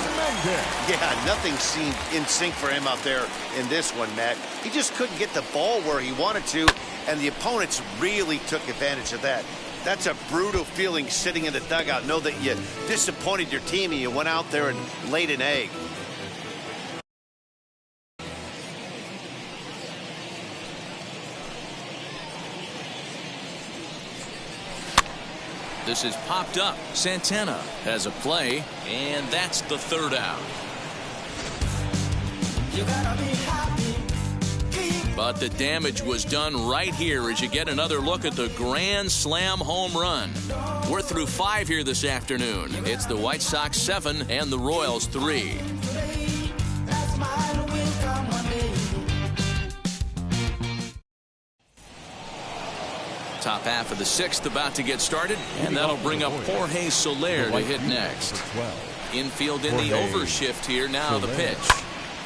Yeah, nothing seemed in sync for him out there in this one, Matt. He just couldn't get the ball where he wanted to, and the opponents really took advantage of that. That's a brutal feeling sitting in the dugout. Know that you disappointed your team and you went out there and laid an egg. This is popped up. Santana has a play, and that's the 3rd out. But the damage was done right here as you get another look at the grand slam home run. We're through 5 here this afternoon. It's the White Sox 7 and the Royals 3. Top half of the 6th about to get started, and that'll bring up Jorge Soler to hit next. Infield in the overshift here now. The pitch.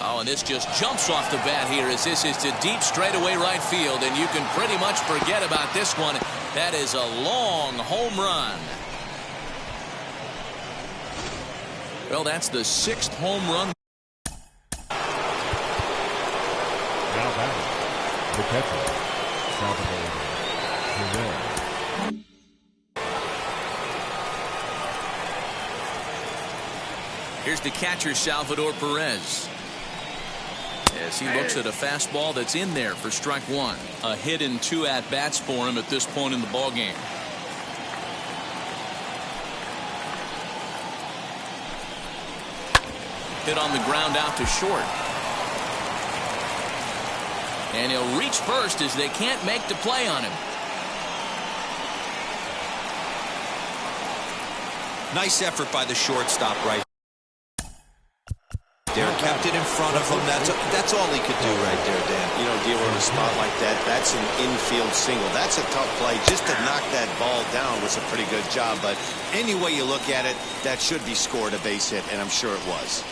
Oh, and this just jumps off the bat here as this is to deep straightaway right field, and you can pretty much forget about this one. That is a long home run. Well, that's the 6th home run. Now batting, the catcher, Salvador Perez. Here's the catcher, Salvador Perez, as he looks at a fastball that's in there for strike 1. A hit in 2 at-bats for him at this point in the ballgame. Hit on the ground out to short. And he'll reach first as they can't make the play on him. Nice effort by the shortstop right there. Kept it in front of him. That's all he could do right there, Dan. You know, dealing in a spot like that, that's an infield single. That's a tough play. Just to knock that ball down was a pretty good job. But any way you look at it, that should be scored a base hit, and I'm sure it was.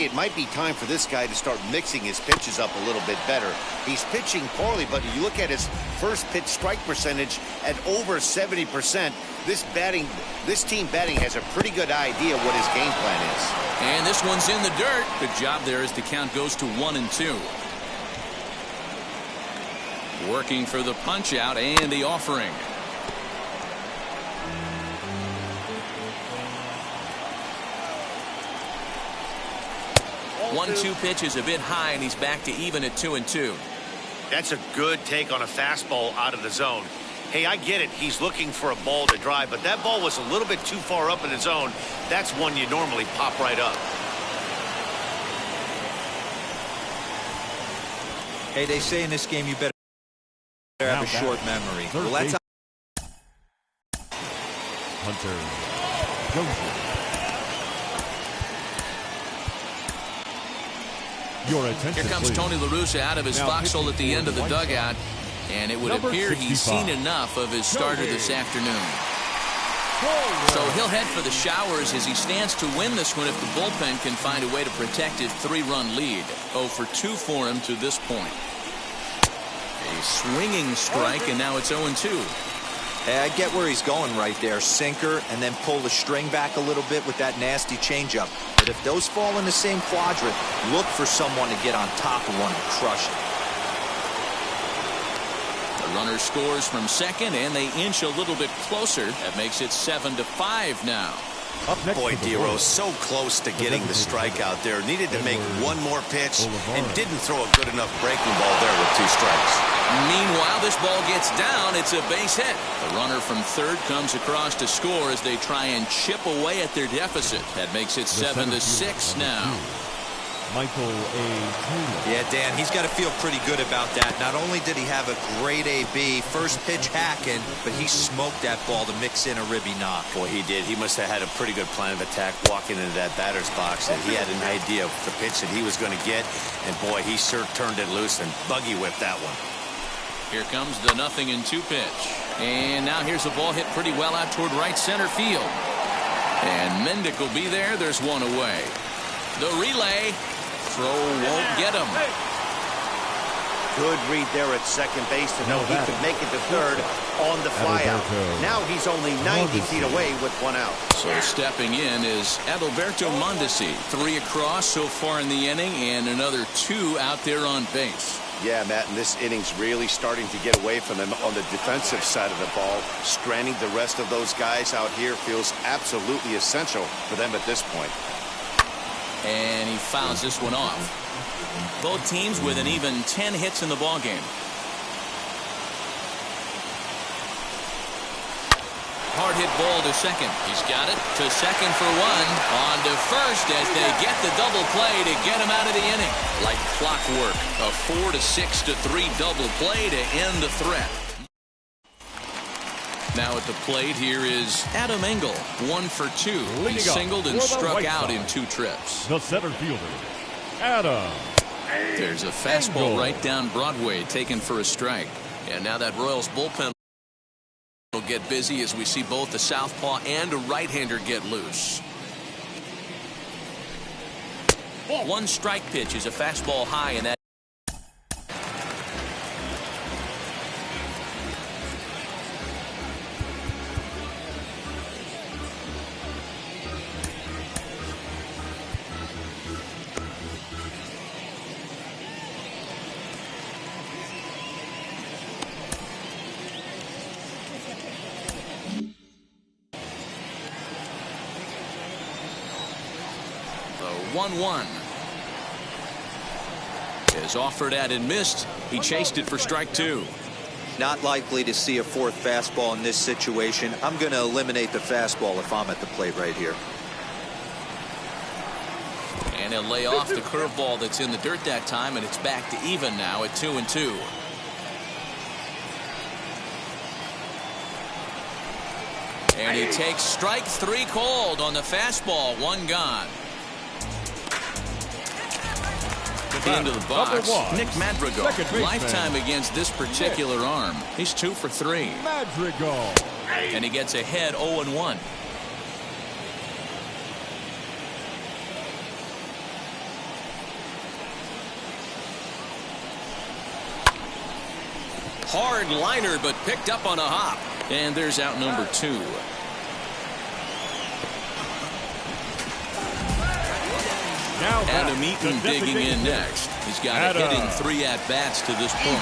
it might be time for this guy to start mixing his pitches up a little bit better. He's pitching poorly, but you look at his first pitch strike percentage at over 70%. This team batting has a pretty good idea what his game plan is. And this one's in the dirt. Good job there as the count goes to 1-2. Working for the punch out and the offering. 1-2 pitch is a bit high, and he's back to even at 2-2. That's a good take on a fastball out of the zone. Hey, I get it. He's looking for a ball to drive, but that ball was a little bit too far up in the zone. That's one you normally pop right up. Hey, they say in this game you better have a short memory. Well, that's Hunter Dozier. Your attention, Here comes please. Tony La Russa out of his foxhole at the end of the dugout, and it would appear he's seen enough of his starter this afternoon. So he'll head for the showers as he stands to win this one if the bullpen can find a way to protect his 3-run lead. 0 for 2 for him to this point. A swinging strike, and now it's 0-2. Hey, I get where he's going right there. Sinker, and then pull the string back a little bit with that nasty changeup. But if those fall in the same quadrant, look for someone to get on top of one and crush it. The runner scores from second, and they inch a little bit closer. That makes it 7-5 now. Boy, Dero, so close to getting the strikeout there. Needed to make one more pitch and didn't throw a good enough breaking ball there with 2 strikes. Meanwhile, this ball gets down. It's a base hit. The runner from third comes across to score as they try and chip away at their deficit. That makes it 7-6 now. Michael A. Taylor. Yeah, Dan, he's got to feel pretty good about that. Not only did he have a great AB, first pitch hacking, but he smoked that ball to mix in a ribby knock. Boy, he did. He must have had a pretty good plan of attack walking into that batter's box. And he had an idea of the pitch that he was going to get. And, boy, he sure turned it loose and buggy whipped that one. Here comes the 0-2 pitch. And now here's a ball hit pretty well out toward right center field. And Mendick will be there. There's one away. The relay. Throw won't get him. Good read there at second base to know he could make it to third on the flyout. Now he's only 90 feet away with 1 out. So stepping in is Adalberto Mondesi. 3 across so far in the inning, and another 2 out there on base. Yeah, Matt, and this inning's really starting to get away from him on the defensive side of the ball. Stranding the rest of those guys out here feels absolutely essential for them at this point. And he fouls this one off. Both teams with an even 10 hits in the ballgame. Hard hit ball to second. He's got it to second for 1. On to first as they get the double play to get him out of the inning. Like clockwork, a 4-6-3 double play to end the threat. Now at the plate here is Adam Engel, 1 for 2. He singled and struck out in 2 trips. The center fielder, Adam. There's a fastball right down Broadway taken for a strike. And now that Royals bullpen will get busy as we see both the southpaw and a right-hander get loose. 1 strike pitch is a fastball high, and that the 1-1 is offered at and missed. He chased it for strike 2. Not likely to see a 4th fastball in this situation. I'm going to eliminate the fastball if I'm at the plate right here. And he'll lay off the curveball that's in the dirt that time, and it's back to even now at 2-2. And he takes strike 3 cold on the fastball. 1 gone. At the end of the box, Nick Madrigal, lifetime against this particular arm. He's 2 for 3. Madrigal. And he gets ahead 0-1. Hard liner, but picked up on a hop. And there's out number 2. Now Adam Eaton digging in next. He's got a hit in 3 at-bats to this point.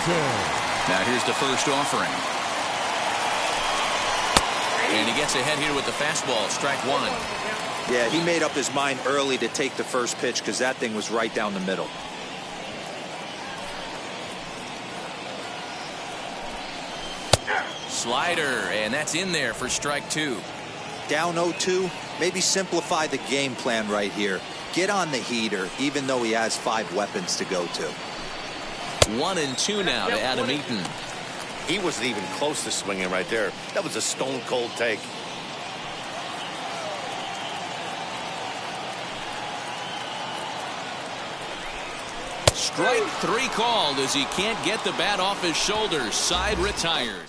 Now here's the first offering. And he gets ahead here with the fastball, strike 1. Yeah, he made up his mind early to take the first pitch because that thing was right down the middle. Slider, and that's in there for strike 2. Down 0-2, maybe simplify the game plan right here. Get on the heater, even though he has 5 weapons to go to. 1-2 now to Adam Eaton. He wasn't even close to swinging right there. That was a stone-cold take. Strike 3 called as he can't get the bat off his shoulders. Side retired.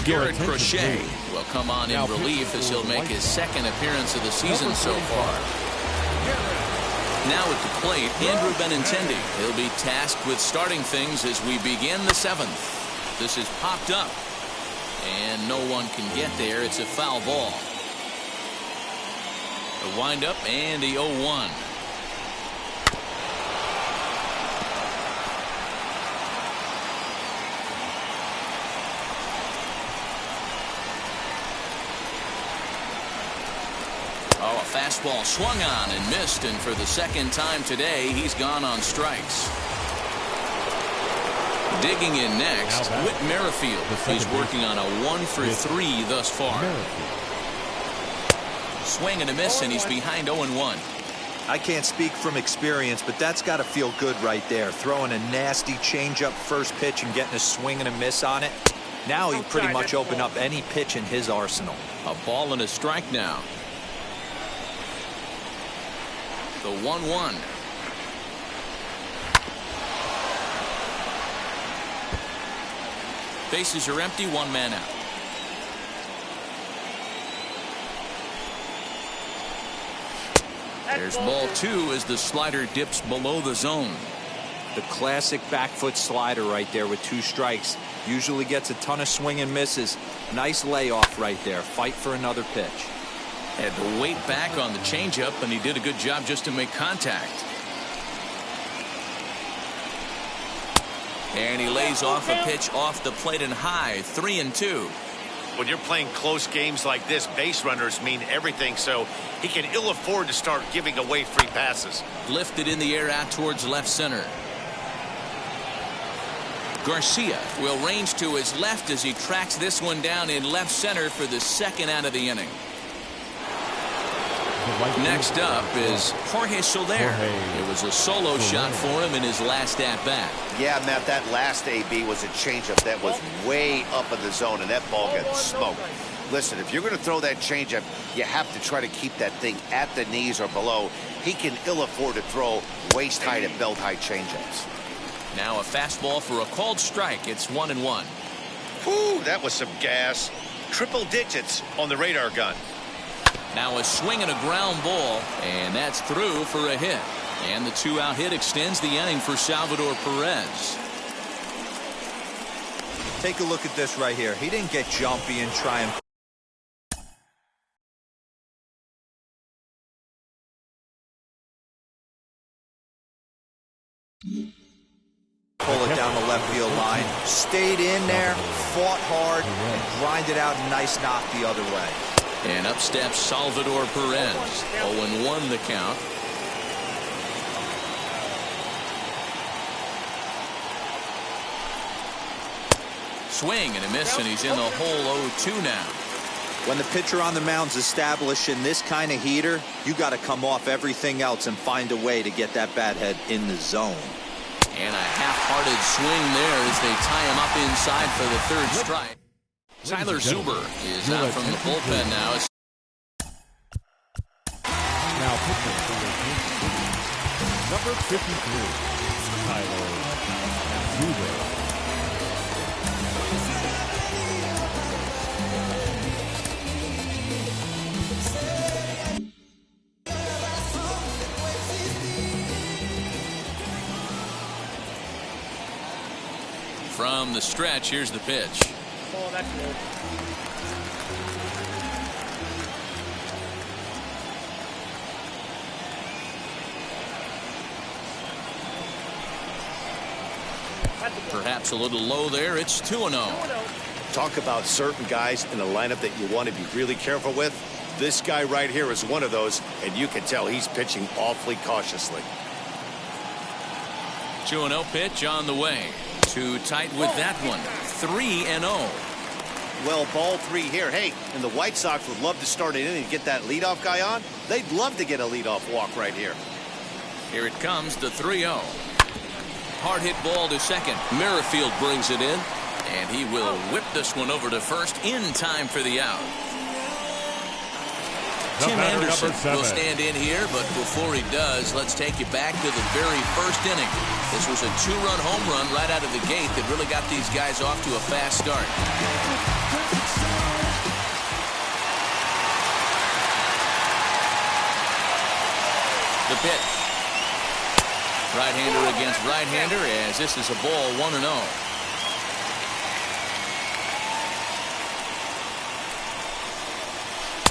Garrett Crochet will come on in relief as he'll make his 2nd appearance of the season so far. Now at the plate, Andrew Benintendi. He'll be tasked with starting things as we begin the 7th. This is popped up, and no one can get there. It's a foul ball. The windup and the 0-1. Oh, a fastball swung on and missed, and for the 2nd time today, he's gone on strikes. Digging in next, Whit Merrifield. He's working on a 1-for-3 thus far. Swing and a miss, and he's behind 0-1. I can't speak from experience, but that's got to feel good right there. Throwing a nasty changeup first pitch and getting a swing and a miss on it. Now he pretty much opened up any pitch in his arsenal. A ball and a strike now. The 1-1. Bases are empty, 1 man out. There's ball 2 as the slider dips below the zone. The classic back foot slider right there with 2 strikes. Usually gets a ton of swing and misses. Nice layoff right there. Fight for another pitch. Had to wait back on the changeup, and he did a good job just to make contact. And he lays off a pitch off the plate and high, 3-2. When you're playing close games like this, base runners mean everything, so he can ill afford to start giving away free passes. Lifted in the air out towards left center. Garcia will range to his left as he tracks this one down in left center for the 2nd out of the inning. Next up is Jorge Soler. It was a solo shot for him in his last at-bat. Yeah, Matt, that last AB was a changeup that was way up in the zone, and that ball got smoked. Listen, if you're going to throw that changeup, you have to try to keep that thing at the knees or below. He can ill afford to throw waist-high to belt-high changeups. Now a fastball for a called strike. It's 1-1. Whew, that was some gas. Triple digits on the radar gun. Now a swing and a ground ball, and that's through for a hit. And the 2-out hit extends the inning for Salvador Perez. Take a look at this right here. He didn't get jumpy and try and pull it down the left field line. Stayed in there, fought hard, and grinded out a nice knock the other way. And up steps Salvador Perez. 0-1 the count. Swing and a miss, and he's in the hole 0-2 now. When the pitcher on the mound's establishing this kind of heater, you got to come off everything else and find a way to get that bat head in the zone. And a half-hearted swing there as they tie him up inside for the 3rd strike. Tyler Zuber is out from the bullpen now. Now pitching for the Kansas City, number 53, Tyler Zuber. From the stretch, here's the pitch. Oh, that's good. Perhaps a little low there. It's 2-0. Talk about certain guys in the lineup that you want to be really careful with. This guy right here is one of those, and you can tell he's pitching awfully cautiously. 2-0 pitch on the way. Too tight with that one. 3-0. Well, ball 3 here. Hey, and the White Sox would love to start an inning and get that leadoff guy on. They'd love to get a leadoff walk right here. Here it comes, the 3-0. Hard hit ball to second. Merrifield brings it in, and he will whip this one over to first in time for the out. Tim Anderson will stand in here, but before he does, let's take you back to the very first inning. This was a 2-run home run right out of the gate that really got these guys off to a fast start. The pitch. Right-hander against right-hander, as this is a ball 1-0.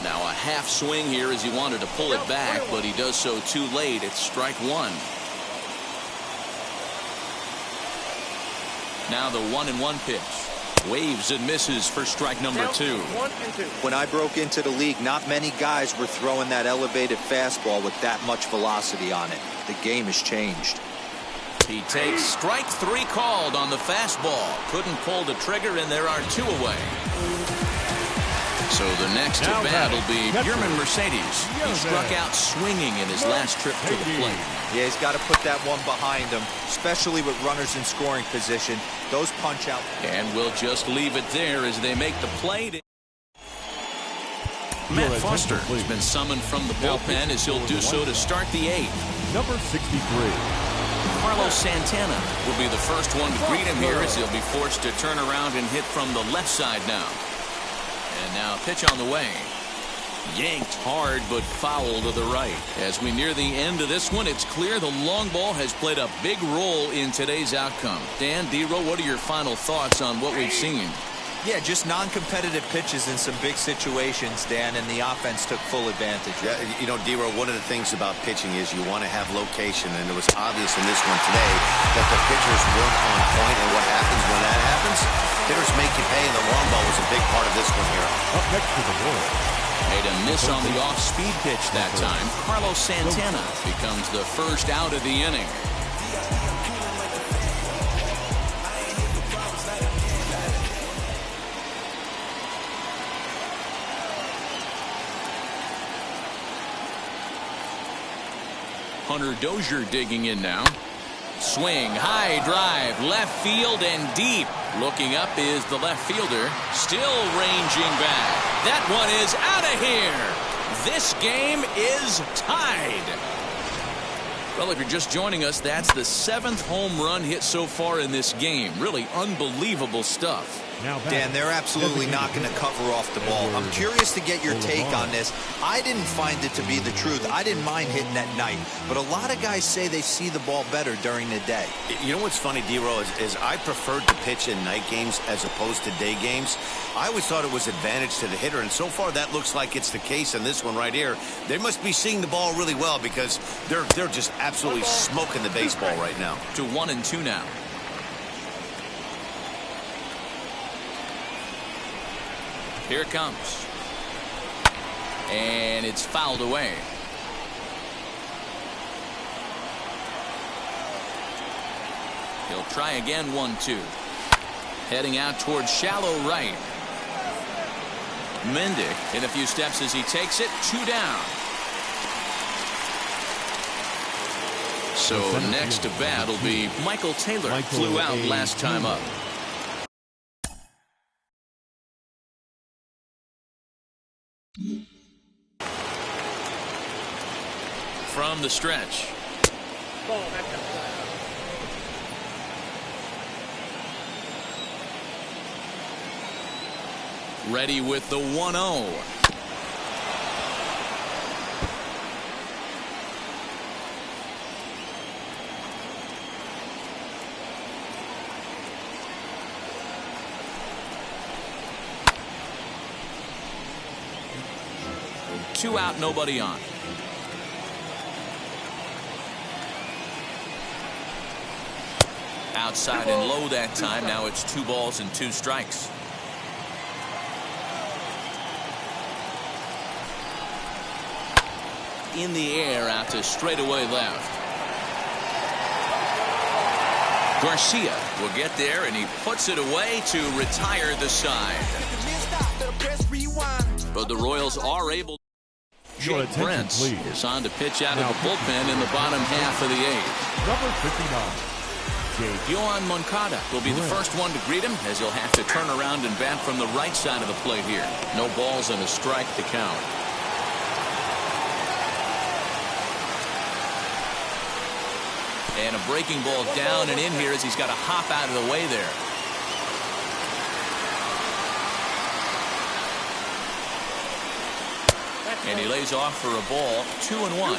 Now a half swing here as he wanted to pull it back, but he does so too late. It's strike 1. Now the 1-1 pitch. Waves and misses for strike number 2. 1 and 2. When I broke into the league, not many guys were throwing that elevated fastball with that much velocity on it. The game has changed. He takes strike 3 called on the fastball. Couldn't pull the trigger, and there are 2 away. So the next at bat will be Yermin Mercedes. He struck out swinging in his last trip to the plate. Yeah, he's got to put that one behind him, especially with runners in scoring position. Those punch out. And we'll just leave it there as they make the play. Matt Foster has been summoned from the bullpen as he'll do so to start the 8th. Number 63. Carlos Santana will be the first one to greet him here as he'll be forced to turn around and hit from the left side now. And now pitch on the way. Yanked hard but foul to the right. As we near the end of this one, it's clear the long ball has played a big role in today's outcome. Dan, D-Row, what are your final thoughts on what we've seen? Yeah, just non-competitive pitches in some big situations, Dan, and the offense took full advantage. Yeah, you know, D-Row, one of the things about pitching is you want to have location, and it was obvious in this one today that the pitchers weren't on point, and what happens when that happens? Hitters make you pay, and the long ball was a big part of this one here. Up next to the board. Made a miss on the off-speed pitch that time. Carlos Santana becomes the first out of the inning. Hunter Dozier digging in now. Swing, high drive, left field and deep. Looking up is the left fielder. Still ranging back. That one is out of here. This game is tied. Well, if you're just joining us, that's the 7th home run hit so far in this game. Really unbelievable stuff. Dan, they're absolutely not going to cover off the ball. I'm curious to get your take on this. I didn't find it to be the truth. I didn't mind hitting at night, but a lot of guys say they see the ball better during the day. You know what's funny, D-Row, is I preferred to pitch in night games as opposed to day games. I always thought it was advantage to the hitter, and so far that looks like it's the case in this one right here. They must be seeing the ball really well because they're just absolutely smoking the baseball right now. To 1-2 now. Here it comes. And it's fouled away. He'll try again, 1-2. Heading out towards shallow right. Mendick in a few steps as he takes it. 2 down. So next to bat will be Michael Taylor. Flew out last time up. From the stretch. Ball, that's up. Ready with the 1-0. 2 out, nobody on. Outside and low that time. Now it's 2 balls and 2 strikes. In the air out to straightaway left. Garcia will get there, and he puts it away to retire the side. But the Royals are able. Jake Prince is on to pitch out of the bullpen in the bottom half of the 8th. Number 59. Yohan Moncada will be the first one to greet him, as he'll have to turn around and bat from the right side of the plate here. No balls and a strike to count. And a breaking ball down and in here as he's got to hop out of the way there. And he lays off for a ball. 2-1.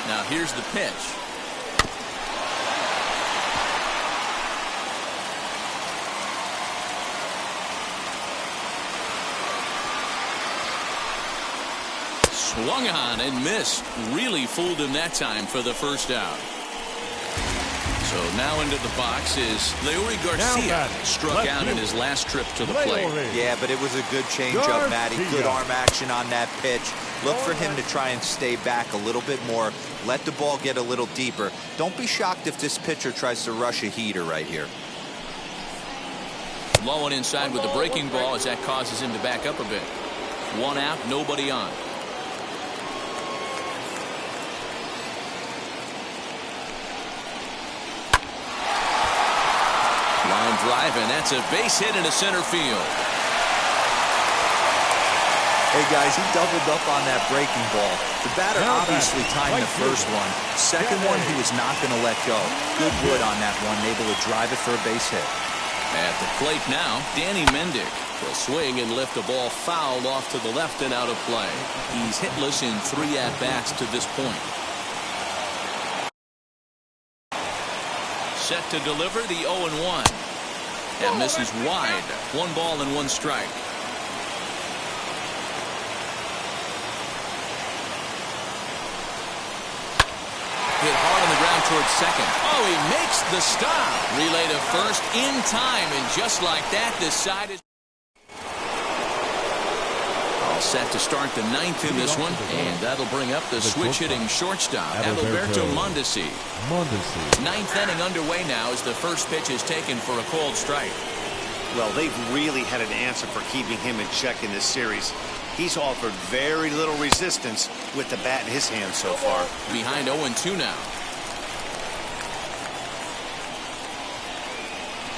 Now here's the pitch. Swung on and missed. Really fooled him that time for the first out. So now into the box is Leury Garcia. Struck out in his last trip to the plate. Yeah, but it was a good changeup, Matty. Good arm action on that pitch. Look for him to try and stay back a little bit more. Let the ball get a little deeper. Don't be shocked if this pitcher tries to rush a heater right here. Low and inside with the breaking ball as that causes him to back up a bit. 1 out, nobody on. Line drive, and that's a base hit into center field. Hey guys, he doubled up on that breaking ball. The batter obviously timed the first one. Second one, he was not going to let go. Good wood on that one, able to drive it for a base hit. At the plate now, Danny Mendick will swing and lift a ball foul off to the left and out of play. He's hitless in 3 at-bats to this point. Set to deliver the 0-1. And misses wide. 1 ball and 1 strike. Hit hard on the ground towards second. Oh, he makes the stop. Relay to first in time, and just like that, this side is all set to start the 9th in this one, and that'll bring up the switch-hitting shortstop, Adalberto Mondesi. 9th inning underway now as the first pitch is taken for a called strike. Well, they've really had an answer for keeping him in check in this series. He's offered very little resistance with the bat in his hand so far. Behind 0-2 now.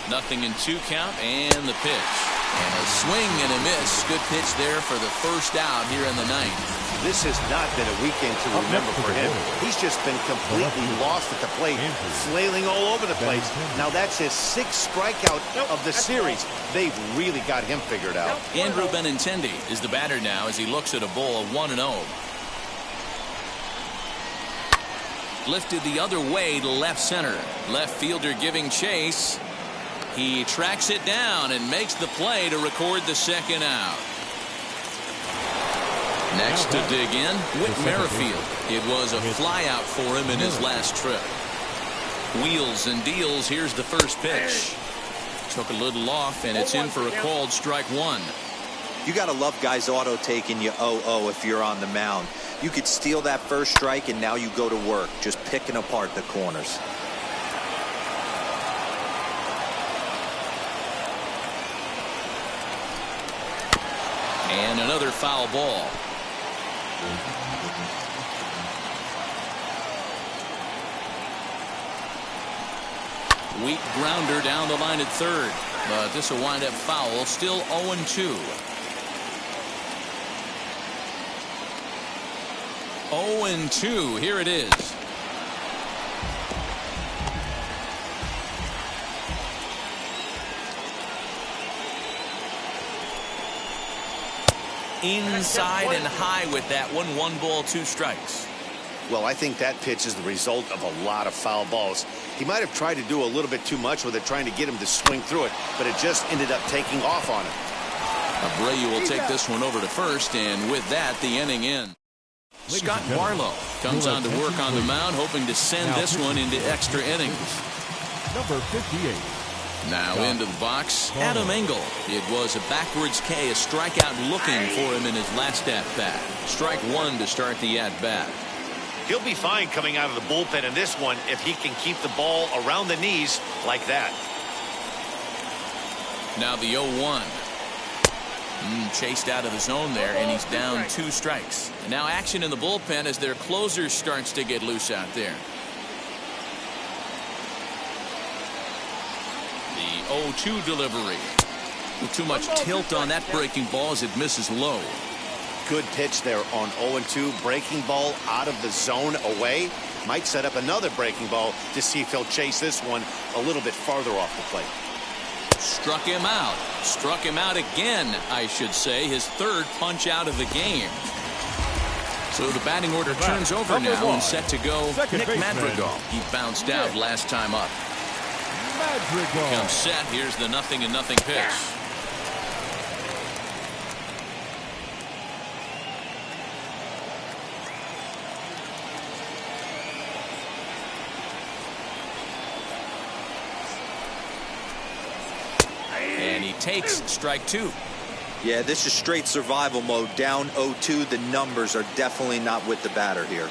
Nothing in 2 count, and the pitch. And a swing and a miss. Good pitch there for the first out here in the 9th. This has not been a weekend to remember for him. He's just been completely lost at the plate, flailing all over the place. Now that's his 6th strikeout of the series. They've really got him figured out. Andrew Benintendi is the batter now as he looks at a ball of 1-0. Lifted the other way to left center. Left fielder giving chase. He tracks it down and makes the play to record the 2nd out. Next to dig in, Whit Merrifield. It was a flyout for him in his last trip. Wheels and deals. Here's the first pitch. Took a little off, and it's in for a called strike 1. You got to love guys auto taking you 0-0 if you're on the mound. You could steal that first strike, and now you go to work, just picking apart the corners. And another foul ball. Weak grounder down the line at third. But this will wind up foul. Still 0-2. 0-2. Here it is. Inside and high with that one. 1 ball, 2 strikes. Well, I think that pitch is the result of a lot of foul balls. He might have tried to do a little bit too much with it, trying to get him to swing through it, but it just ended up taking off on him. Abreu will take this one over to first, and with that, the inning ends. Scott Barlow comes on to work on the mound, hoping to send this one into extra innings. Number 58. Now into the box, Adam Engel. It was a backwards K, a strikeout looking for him in his last at-bat. Strike one to start the at-bat. He'll be fine coming out of the bullpen in this one if he can keep the ball around the knees like that. Now the 0-1. Chased out of the zone there, and he's down 2 strikes. And now action in the bullpen as their closer starts to get loose out there. The 0-2 delivery. With too much tilt on that breaking ball as it misses low. Good pitch there on 0-2. Breaking ball out of the zone away. Might set up another breaking ball to see if he'll chase this one a little bit farther off the plate. Struck him out. Struck him out again, I should say. His 3rd punch out of the game. So the batting order turns over now and set to go Nick Madrigal. He bounced out last time up. Madrigal comes set. Here's the 0-0 pitch. And he takes strike 2. Yeah, this is straight survival mode. Down 0-2. The numbers are definitely not with the batter here.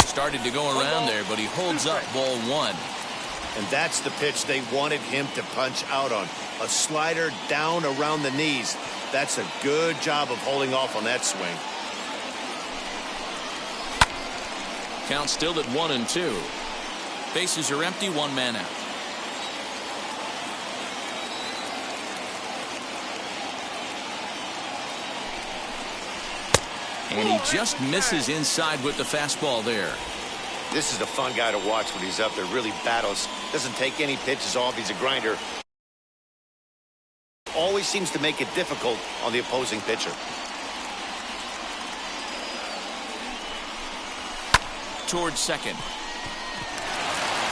Started to go around there, but he holds up ball 1. And that's the pitch they wanted him to punch out on. A slider down around the knees. That's a good job of holding off on that swing. Count still at 1-2. Bases are empty, 1 man out. And he just misses inside with the fastball there. This is a fun guy to watch when he's up there. Really battles. Doesn't take any pitches off. He's a grinder. Always seems to make it difficult on the opposing pitcher. Towards second.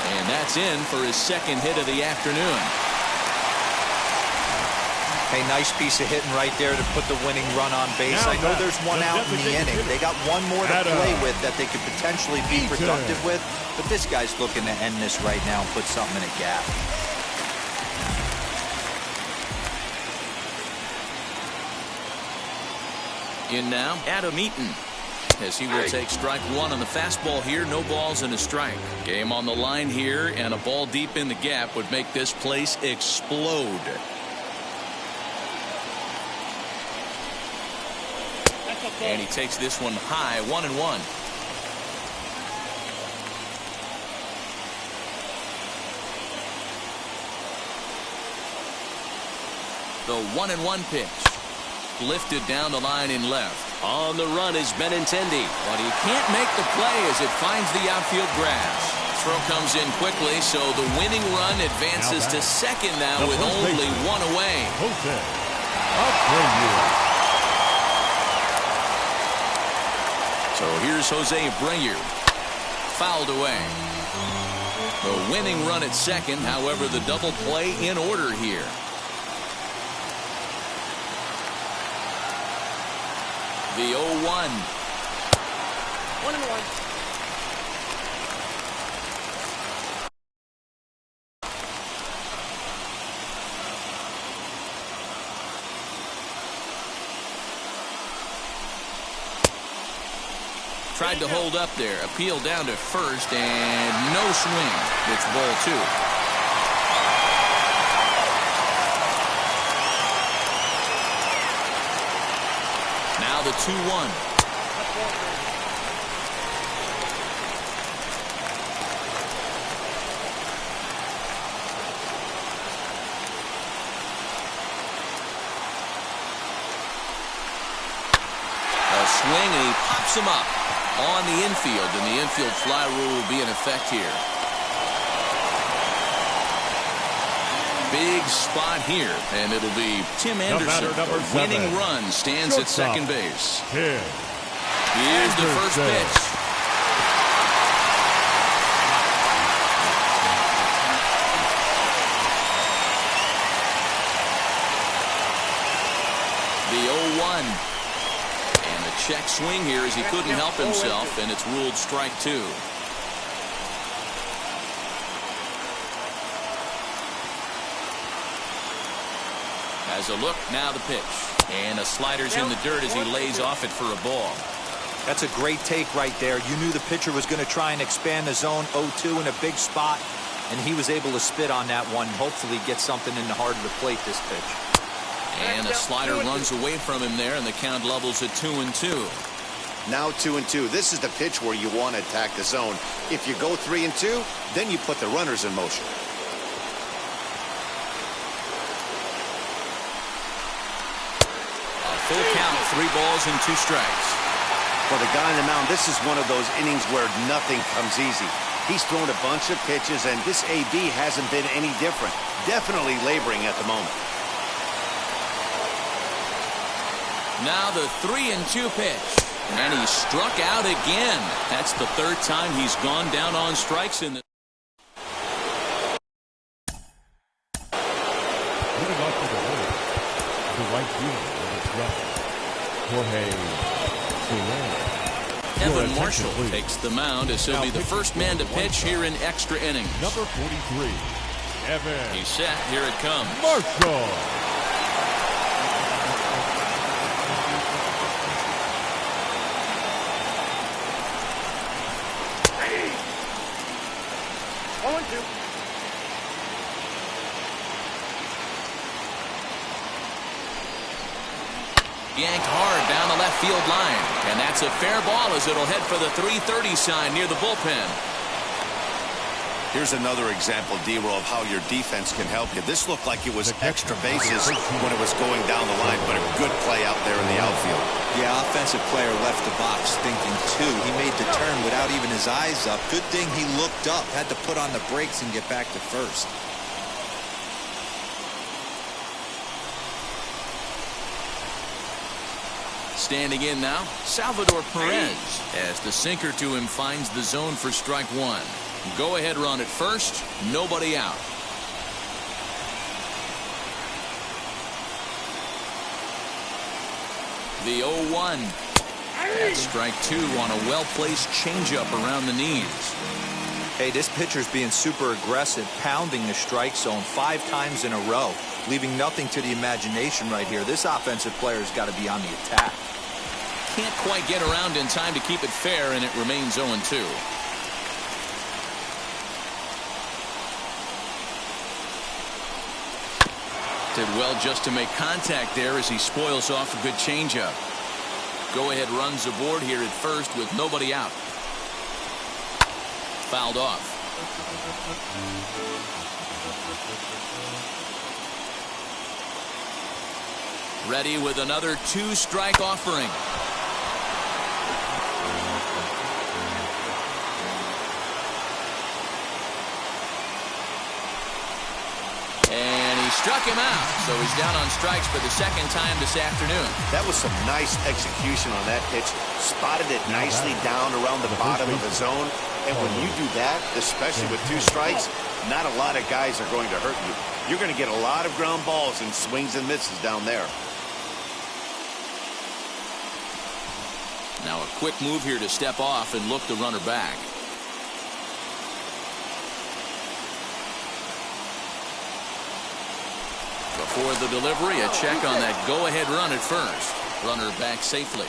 And that's in for his 2nd hit of the afternoon. Hey, nice piece of hitting right there to put the winning run on base. I know there's one out in the inning. They got one more to play with that they could potentially be productive with. But this guy's looking to end this right now and put something in a gap. In now, Adam Eaton. As he will take strike 1 on the fastball here. No balls and a strike. Game on the line here, and a ball deep in the gap would make this place explode. And he takes this one high, 1-1. The 1-1 pitch. Lifted down the line in left. On the run is Benintendi, but he can't make the play as it finds the outfield grass. Throw comes in quickly, so the winning run advances to second now with only 1 away. Jose Abreu. So here's Jose Abreu. Fouled away. The winning run at second, however, the double play in order here. The 0-1. 1-1. Tried to hold up there. Appeal down to first, and no swing. It's ball 2. Now the 2-1. A swing, and he pops him up on the infield, and the infield fly rule will be in effect here. big spot here, and it'll be Tim Anderson. number The winning 7. run stands at Shortstop. second base. Tim Here's the first Anderson. pitch. The 0-1. And the check swing here as he couldn't help himself, and it's ruled strike 2. As a look, now the pitch. And a slider's in the dirt as he lays off it for a ball. That's a great take right there. You knew the pitcher was going to try and expand the zone 0-2 in a big spot, and he was able to spit on that one. Hopefully get something in the heart of the plate this pitch. And the slider runs away from him there, and the count levels at 2-2. Now 2-2. This is the pitch where you want to attack the zone. If you go 3-2, then you put the runners in motion. Full count, 3 balls and 2 strikes. For the guy on the mound, this is one of those innings where nothing comes easy. He's thrown a bunch of pitches, and this AB hasn't been any different. Definitely laboring at the moment. Now the 3-2 pitch. And he struck out again. That's the 3rd time he's gone down on strikes in the... Leading off to the hole, the right fielder of the Twelfth, Jorge Soler. Evan Marshall takes the mound as he'll be the first man to pitch here in extra innings. Number 43, Evan He's set. Here it comes. Marshall. Yanked hard down the left field line. And that's a fair ball as it'll head for the 330 sign near the bullpen. Here's another example, D-Roll, of how your defense can help you. This looked like it was extra bases when it was going down the line, but a good play out there in the outfield. Yeah, offensive player left the box thinking too. He made the turn without even his eyes up. Good thing he looked up, had to put on the brakes and get back to first. Standing in now, Salvador Perez, as the sinker to him finds the zone for strike 1. Go-ahead run at first, nobody out. The 0-1. That's strike 2 on a well-placed changeup around the knees. Hey, this pitcher's being super aggressive, pounding the strike zone 5 times in a row, leaving nothing to the imagination right here. This offensive player's got to be on the attack. Can't quite get around in time to keep it fair, and it remains 0-2. Did well just to make contact there as he spoils off a good changeup. Go-ahead runs aboard here at first with nobody out. Fouled off. Ready with another 2-strike offering. And he struck him out, so he's down on strikes for the 2nd time this afternoon. That was some nice execution on that pitch. Spotted it nicely down around the bottom of the zone. And when you do that, especially with 2 strikes, not a lot of guys are going to hurt you. You're going to get a lot of ground balls and swings and misses down there. Now a quick move here to step off and look the runner back. Before the delivery, a check on that go-ahead run at first. Runner back safely.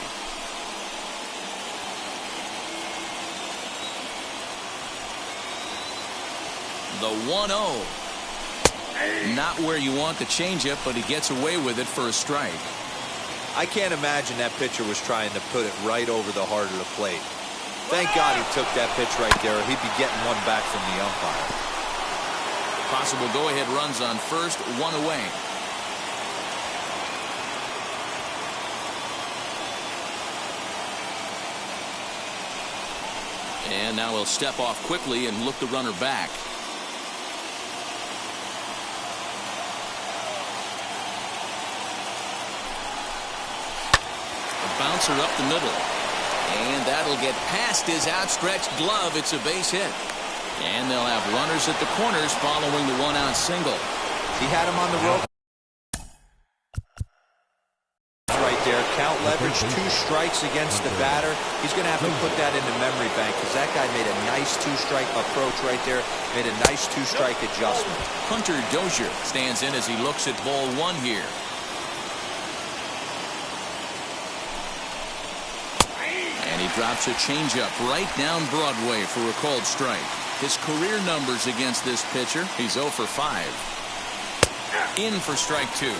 The 1-0. Not where you want the changeup, but he gets away with it for a strike. I can't imagine that pitcher was trying to put it right over the heart of the plate. Thank God he took that pitch right there. He'd be getting one back from the umpire. Possible go-ahead runs on first, 1 away. And now he'll step off quickly and look the runner back. bouncer up the middle. And that'll get past his outstretched glove. It's a base hit. And they'll have runners at the corners following the one-out single. He had him on the rope. Right there. Count leverage, 2 strikes against the batter. He's going to have to put that in the memory bank because that guy made a nice 2-strike approach right there. Made a nice 2-strike adjustment. Hunter Dozier stands in as he looks at ball 1 here. And he drops a changeup right down Broadway for a called strike. His career numbers against this pitcher, he's 0 for 5. In for strike 2.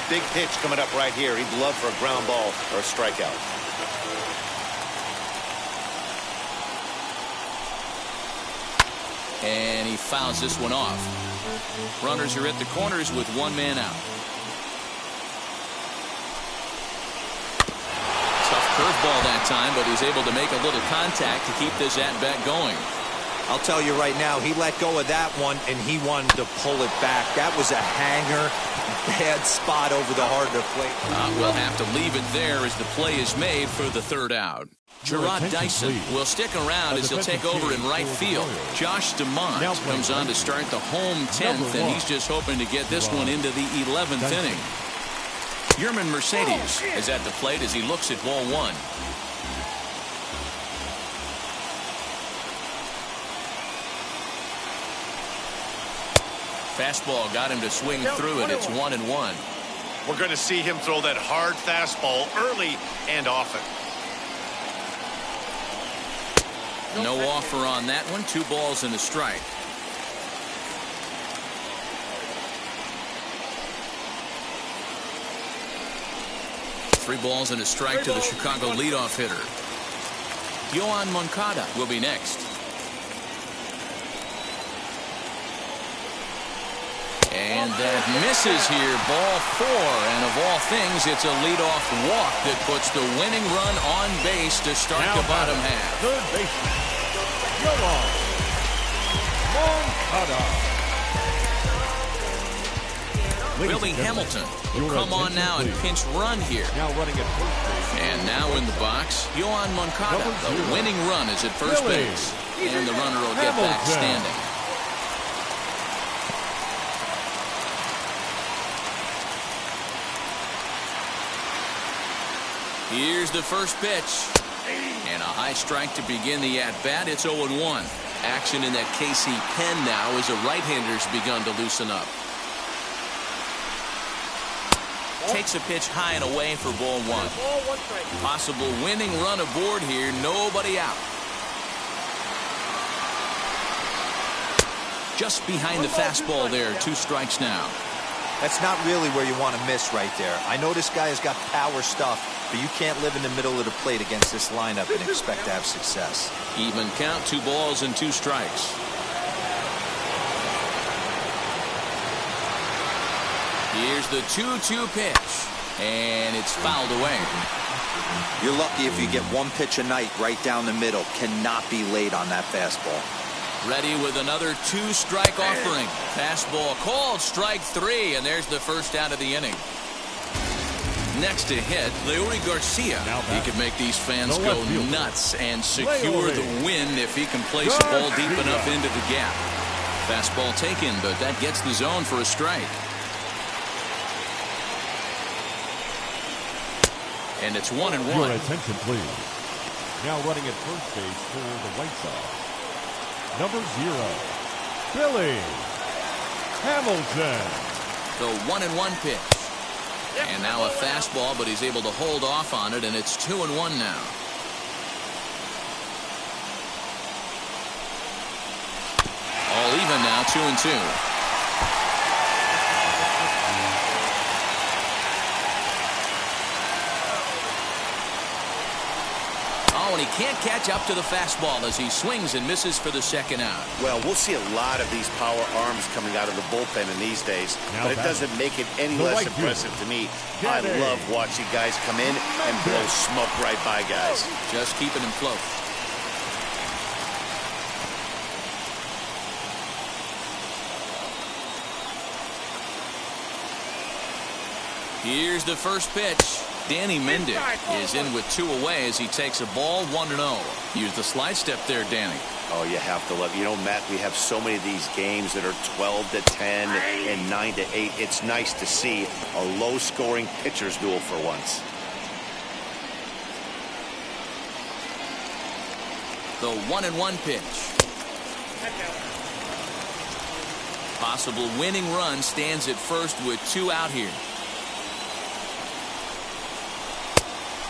Big pitch coming up right here. He'd love for a ground ball or a strikeout. And he fouls this one off. Runners are at the corners with 1 man out. Tough curveball that time, but he's able to make a little contact to keep this at-bat going. I'll tell you right now, he let go of that one, and he wanted to pull it back. That was a hanger. Bad spot over the heart of the plate. We'll have to leave it there as the play is made for the 3rd out. Gerard Dyson will stick around as he'll take over in right field. Josh DeMont comes on to start the home 10th, and he's just hoping to get this one into the 11th inning. Yerman Mercedes is at the plate as he looks at ball 1. Fastball got him to swing through it. It's 1-1. We're going to see him throw that hard fastball early and often. No offer on that one. 2 balls and a strike. Three balls and a strike to the Chicago leadoff hitter. Yoan Moncada will be next. And that misses here, ball 4, and of all things, it's a leadoff walk that puts the winning run on base to start the bottom half. Third baseman, Yoan Moncada. Billy Hamilton will come on now and pinch run here. Now running at first base. And now in the box, Yoan Moncada. The winning run is at first base. And the runner will get back standing. Here's the first pitch. And a high strike to begin the at-bat. It's 0-1. Action in that KC pen now as a right-hander's begun to loosen up. Takes a pitch high and away for ball 1. Possible winning run aboard here. Nobody out. Just behind the fastball there. 2 strikes now. That's not really where you want to miss right there. I know this guy has got power stuff, but you can't live in the middle of the plate against this lineup and expect to have success. Even count, 2 balls and 2 strikes. Here's the 2-2 pitch, and it's fouled away. You're lucky if you get 1 pitch a night right down the middle. Cannot be late on that fastball. Ready with another 2-strike offering. Fastball called, strike 3, and there's the first out of the inning. Next to hit, Leury Garcia. He could make these fans go nuts and secure the win if he can place the ball deep enough into the gap. Fastball taken, but that gets the zone for a strike. And it's 1-1. Your attention, please. Now running at first base for the White Sox, number 0, Billy Hamilton. The 1-1 pitch. And now a fastball, but he's able to hold off on it, and it's 2-1 now. All even now, 2-2. Oh, and he can't catch up to the fastball as he swings and misses for the second out. Well, we'll see a lot of these power arms coming out of the bullpen in these days, but it doesn't make it any less impressive to me. I love watching guys come in and blow smoke right by guys. Just keeping him close. Here's the first pitch. Danny Mendick is in with 2 away as he takes a ball 1-0. Use the slide step there, Danny. Oh, you have to love. You know, Matt, we have so many of these games that are 12-10 and 9-8. It's nice to see a low-scoring pitcher's duel for once. The 1-1 pitch. Possible winning run stands at first with 2 out here.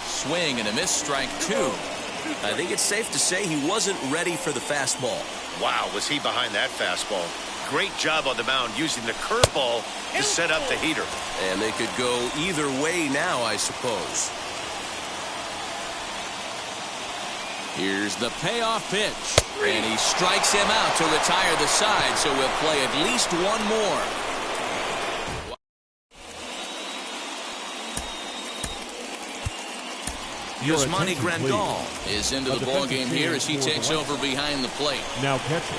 Swing and a miss, strike 2. I think it's safe to say he wasn't ready for the fastball. Wow, was he behind that fastball. Great job on the mound using the curveball to set up the heater. And they could go either way now, I suppose. Here's the payoff pitch. And he strikes him out to retire the side, so we'll play at least one more. Yasmani Grandal is into the ballgame here as he takes over behind the plate. Now catcher,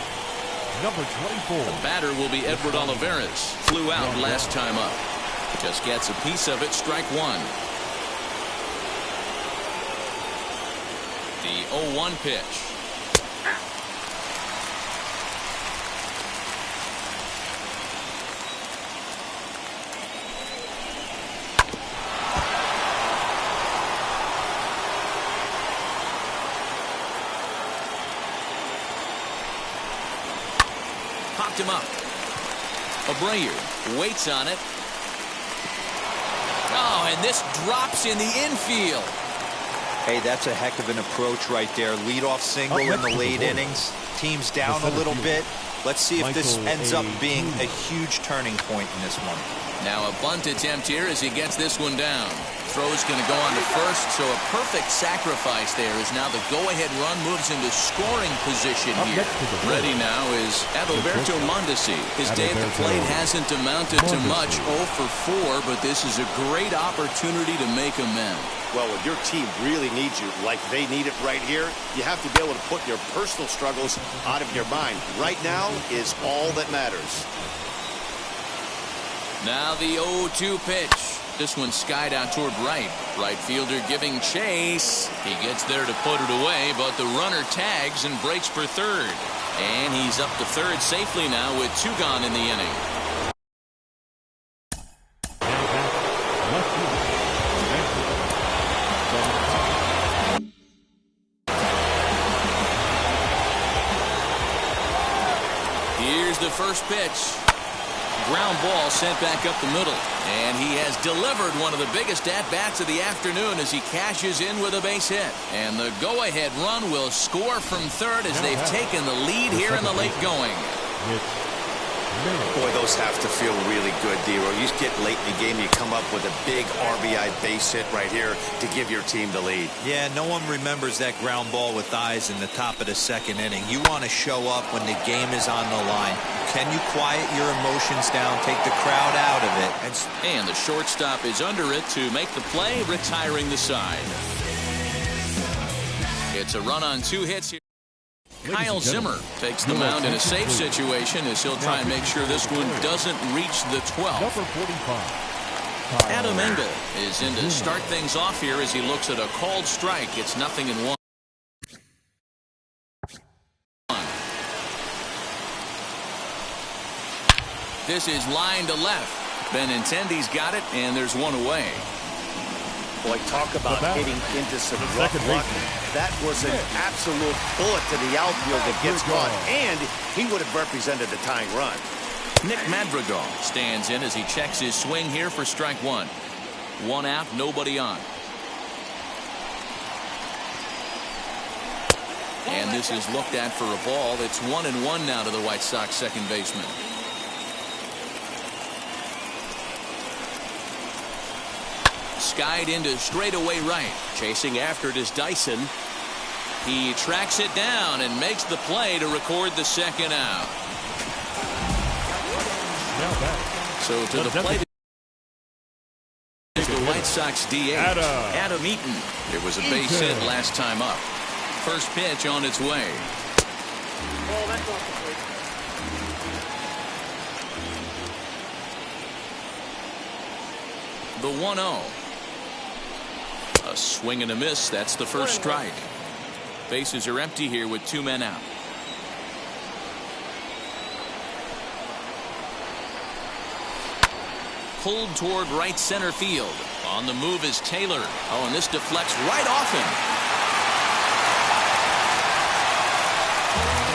number 24. The batter will be Edward Olivares. Flew out last time up. Just gets a piece of it, strike 1. The 0-1 pitch. Popped him up. Abreu waits on it. Oh, and this drops in the infield. Hey, that's a heck of an approach right there. Leadoff single in the late innings. Team's down a little bit. Let's see if this ends up being a huge turning point in this one. Now a bunt attempt here as he gets this one down. Throw's going to go on to first, so a perfect sacrifice there as now the go-ahead run moves into scoring position here. Ready now is Adalberto Mondesi. His day at the plate hasn't amounted to much, 0 for 4, but this is a great opportunity to make amends. Well, when your team really needs you, like they need it right here, you have to be able to put your personal struggles out of your mind. Right now is all that matters. Now the 0-2 pitch. This one skied out toward right. Right fielder giving chase. He gets there to put it away, but the runner tags and breaks for third. And he's up to third safely now with 2 gone in the inning. Here's the first pitch. Ground ball sent back up the middle. And he has delivered one of the biggest at-bats of the afternoon as he cashes in with a base hit. And the go-ahead run will score from third as they've taken the lead here in the late going. Boy, those have to feel really good, Dero. You get late in the game, you come up with a big RBI base hit right here to give your team the lead. Yeah, no one remembers that ground ball with eyes in the top of the second inning. You want to show up when the game is on the line. Can you quiet your emotions down, take the crowd out of it? And the shortstop is under it to make the play, retiring the side. It's a run on 2 hits here. Kyle Zimmer takes the mound in a safe situation as he'll try and make sure this one doesn't reach the 12th. Number 45. Adam Engel is in to start things off here as he looks at a called strike. It's 0-1. This is line to left. Benintendi's got it, and there's 1 away. Boy, talk about hitting into some rough luck. That was an absolute bullet to the outfield that gets caught, and he would have represented the tying run. Nick Madrigal stands in as he checks his swing here for strike 1. 1 out, nobody on. And this is looked at for a ball. It's 1-1 now to the White Sox second baseman. Skied into straightaway right. Chasing after it is Dyson. He tracks it down and makes the play to record the second out. So to the plate is the White Sox DH, Adam Eaton. It was a base hit last time up. First pitch on its way. Oh, that's off the plate. The 1-0. A swing and a miss. That's the first strike. Bases are empty here with 2 men out. Pulled toward right center field. On the move is Taylor. Oh, and this deflects right off him.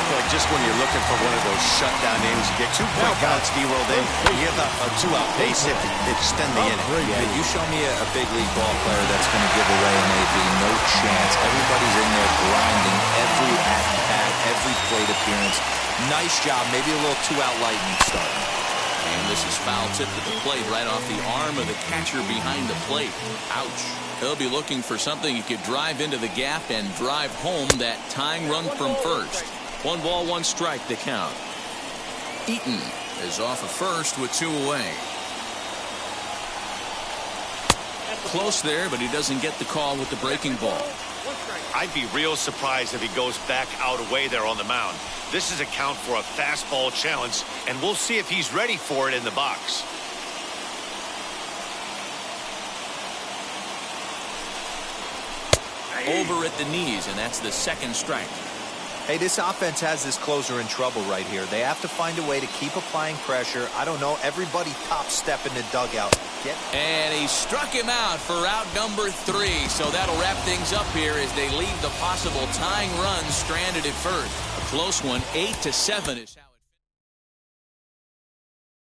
Boy, just when you're looking for one of those shutdown innings, you get 2 quick outs, D-rolled in. You have a 2-out base hit to extend the inning. Yeah, you show me a big league ball player that's going to give away an AB. No chance. Everybody's in there grinding every at-bat, every plate appearance. Nice job. Maybe a little 2-out lightning start. And this is foul tip to the plate right off the arm of the catcher behind the plate. Ouch. He'll be looking for something he could drive into the gap and drive home that tying run from first. 1 ball, 1 strike, the count. Eaton is off of first with 2 away. Close there, but he doesn't get the call with the breaking ball. I'd be real surprised if he goes back out away there on the mound. This is a count for a fastball challenge, and we'll see if he's ready for it in the box. Over at the knees, and that's the 2nd strike. Hey, this offense has this closer in trouble right here. They have to find a way to keep applying pressure. I don't know, everybody top step in the dugout. And he struck him out for out number 3. So that'll wrap things up here as they leave the possible tying run stranded at first. A close one, 8-7 is how